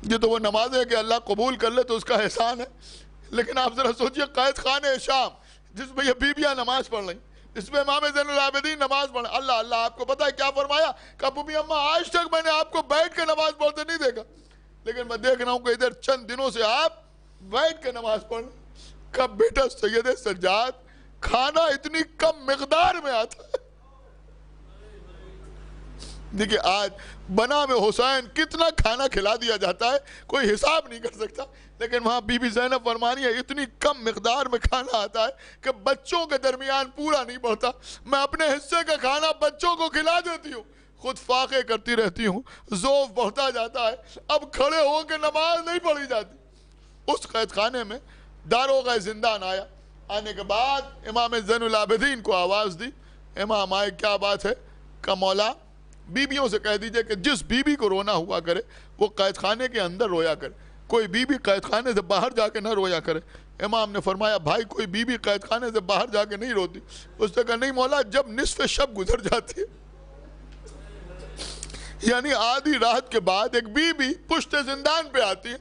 یہ تو وہ نماز ہے کہ اللہ قبول کر لے تو اس کا احسان ہے. لیکن آپ ذرا سوچئے قید خانہ شام جس میں یہ بیویاں نماز پڑھ رہی، اس میں امام زین العابدین نماز پڑھ رہے. اللہ آپ کو پتہ ہے کیا فرمایا؟ کہ پھوپھی اماں آج تک میں نے آپ کو بیٹھ کے نماز پڑھتے نہیں دیکھا، لیکن میں دیکھ رہا ہوں کہ ادھر چند دنوں سے آپ بیٹھ کے نماز پڑھ رہے. کب بیٹا سید سجاد کھانا اتنی کم مقدار میں آتا ہے. دیکھیں آج بنا میں حسین کتنا کھانا کھلا دیا جاتا ہے کوئی حساب نہیں کر سکتا، لیکن وہاں بی بی زینب فرمانی ہے اتنی کم مقدار میں کھانا آتا ہے کہ بچوں کے درمیان پورا نہیں پڑتا. میں اپنے حصے کا کھانا بچوں کو کھلا دیتی ہوں، خود فاقے کرتی رہتی ہوں، ذوف بڑھتا جاتا ہے، اب کھڑے ہو کے نماز نہیں پڑھی جاتی. اس قید خانے میں داروغہ زندان آیا. آنے کے بعد امام زین العابدین کو آواز دی. امام آئے، کیا بات ہے؟ کہ مولا بیویوں سے کہہ دیجئے کہ جس بیوی کو رونا ہوا کرے وہ قید خانے کے اندر رویا کرے، کوئی بیوی قید خانے سے باہر جا کے نہ رویا کرے. امام نے فرمایا بھائی کوئی بیوی قید خانے سے باہر جا کے نہیں روتی. اس نے کہا نہیں مولا، جب نصف شب گزر جاتی ہے، یعنی آدھی رات کے بعد ایک بیوی پشت زندان پہ آتی ہے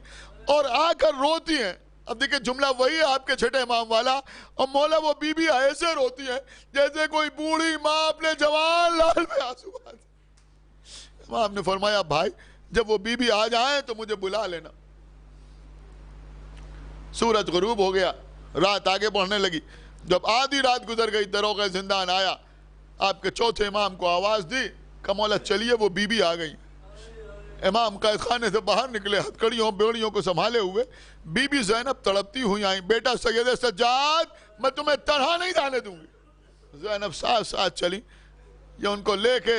اور آ کر روتی ہیں. اب دیکھیں جملہ وہی ہے آپ کے چھٹے امام والا، اور مولا وہ بیوی ایسے روتی ہے جیسے کوئی بوڑھی ماں اپنے جوان لال میں آنسو آتے. امام نے فرمایا بھائی جب وہ بیوی آ جائیں تو مجھے بلا لینا. سورج غروب ہو گیا، رات آگے بڑھنے لگی. جب آدھی رات گزر گئی داروغہ زندان آیا، آپ کے چوتھے امام کو آواز دی کہ مولا چلیے وہ بیوی آ گئی. امام قید خانے سے باہر نکلے ہتھکڑیوں بیڑیوں کو سنبھالے ہوئے. بی بی زینب تڑپتی ہوئی آئیں، بیٹا سید سجاد میں تمہیں تنہا نہیں جانے دوں گی. زینب ساتھ ساتھ چلی، یہ ان کو لے کے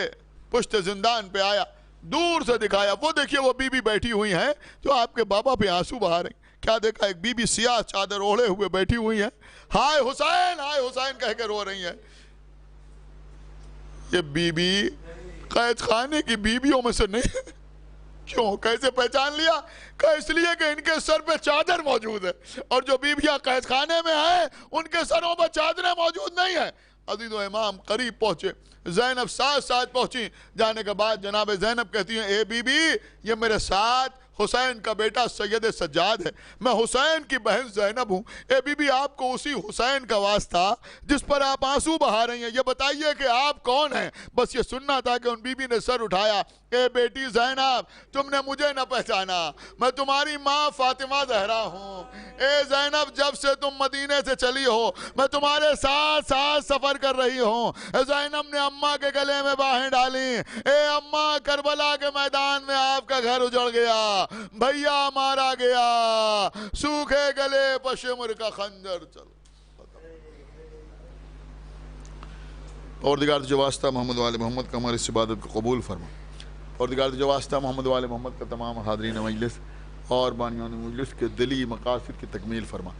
پشت زندان پہ آیا، دور سے دکھایا وہ دیکھیے وہ بی بی بیٹھی ہوئی ہیں جو آپ کے بابا پہ آنسو بہا رہی. کیا دیکھا؟ ایک بی بی سیاہ چادر اوڑھے ہوئے بیٹھی ہوئی ہیں، ہائے حسین کہہ کے رو رہی ہیں. یہ بی بی قید خانے کی بیویوں میں سے نہیں ہے. کیوں؟ کیسے پہچان لیا؟ کہ اس لیے کہ ان کے سر پہ چادر موجود ہے، اور جو بیویاں قید خانے میں ہیں ان کے سروں پہ چادریں موجود نہیں ہیں. عزیز و امام قریب پہنچے، زینب ساتھ ساتھ پہنچی. جانے کے بعد جناب زینب کہتی ہیں اے بی بی یہ میرے ساتھ حسین کا بیٹا سید سجاد ہے، میں حسین کی بہن زینب ہوں. اے بی بی آپ کو اسی حسین کا واسطہ جس پر آپ آنسو بہا رہی ہیں، یہ بتائیے کہ آپ کون ہیں؟ بس یہ سننا تھا کہ ان بی بی نے سر اٹھایا. اے بیٹی زینب تم نے مجھے نہ پہچانا، میں تمہاری ماں فاطمہ زہرا ہوں. اے زینب جب سے تم مدینے سے چلی ہو میں تمہارے ساتھ ساتھ سفر کر رہی ہوں. زینب نے اماں کے گلے میں باہیں ڈالی. اے اماں کربلا کے میدان میں آپ کا گھر اجڑ گیا، بھیا مارا گیا، سوکھے گلے پشمر کا خنجر چل. پروردگار جو واسطہ محمد والے محمد کا ہماری اس عبادت کو قبول فرما. پروردگار جو واسطہ محمد والے محمد کا تمام حاضرین مجلس اور بانیان مجلس کے دلی مقاصد کی تکمیل فرما.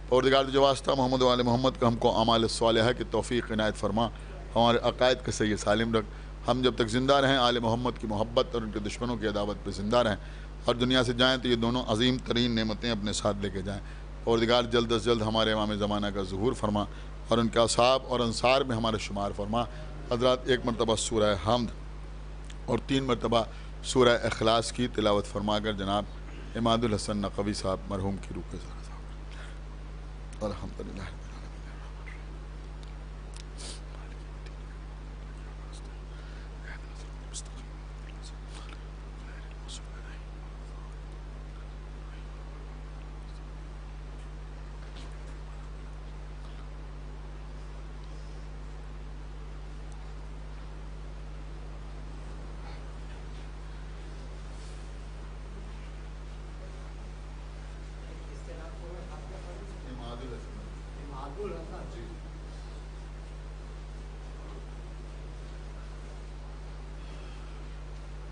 پروردگار جو واسطہ محمد والے محمد کا ہم کو اعمال صالحہ کی توفیق عنایت فرما. ہمارے عقائد کا صحیح سالم رکھ. ہم جب تک زندہ رہیں آل محمد کی محبت اور ان کے دشمنوں کی عداوت پہ زندہ رہیں، اور دنیا سے جائیں تو یہ دونوں عظیم ترین نعمتیں اپنے ساتھ لے کے جائیں. پروردگار جلد از جلد ہمارے امام زمانہ کا ظہور فرما اور ان کے اصحاب اور انصار میں ہمارا شمار فرما. حضرات ایک مرتبہ سورہ حمد اور 3 مرتبہ سورہ اخلاص کی تلاوت فرما کر جناب عماد الحسن نقوی صاحب مرحوم کی روح کے ساتھ الحمدللہ. عبد الحسن جی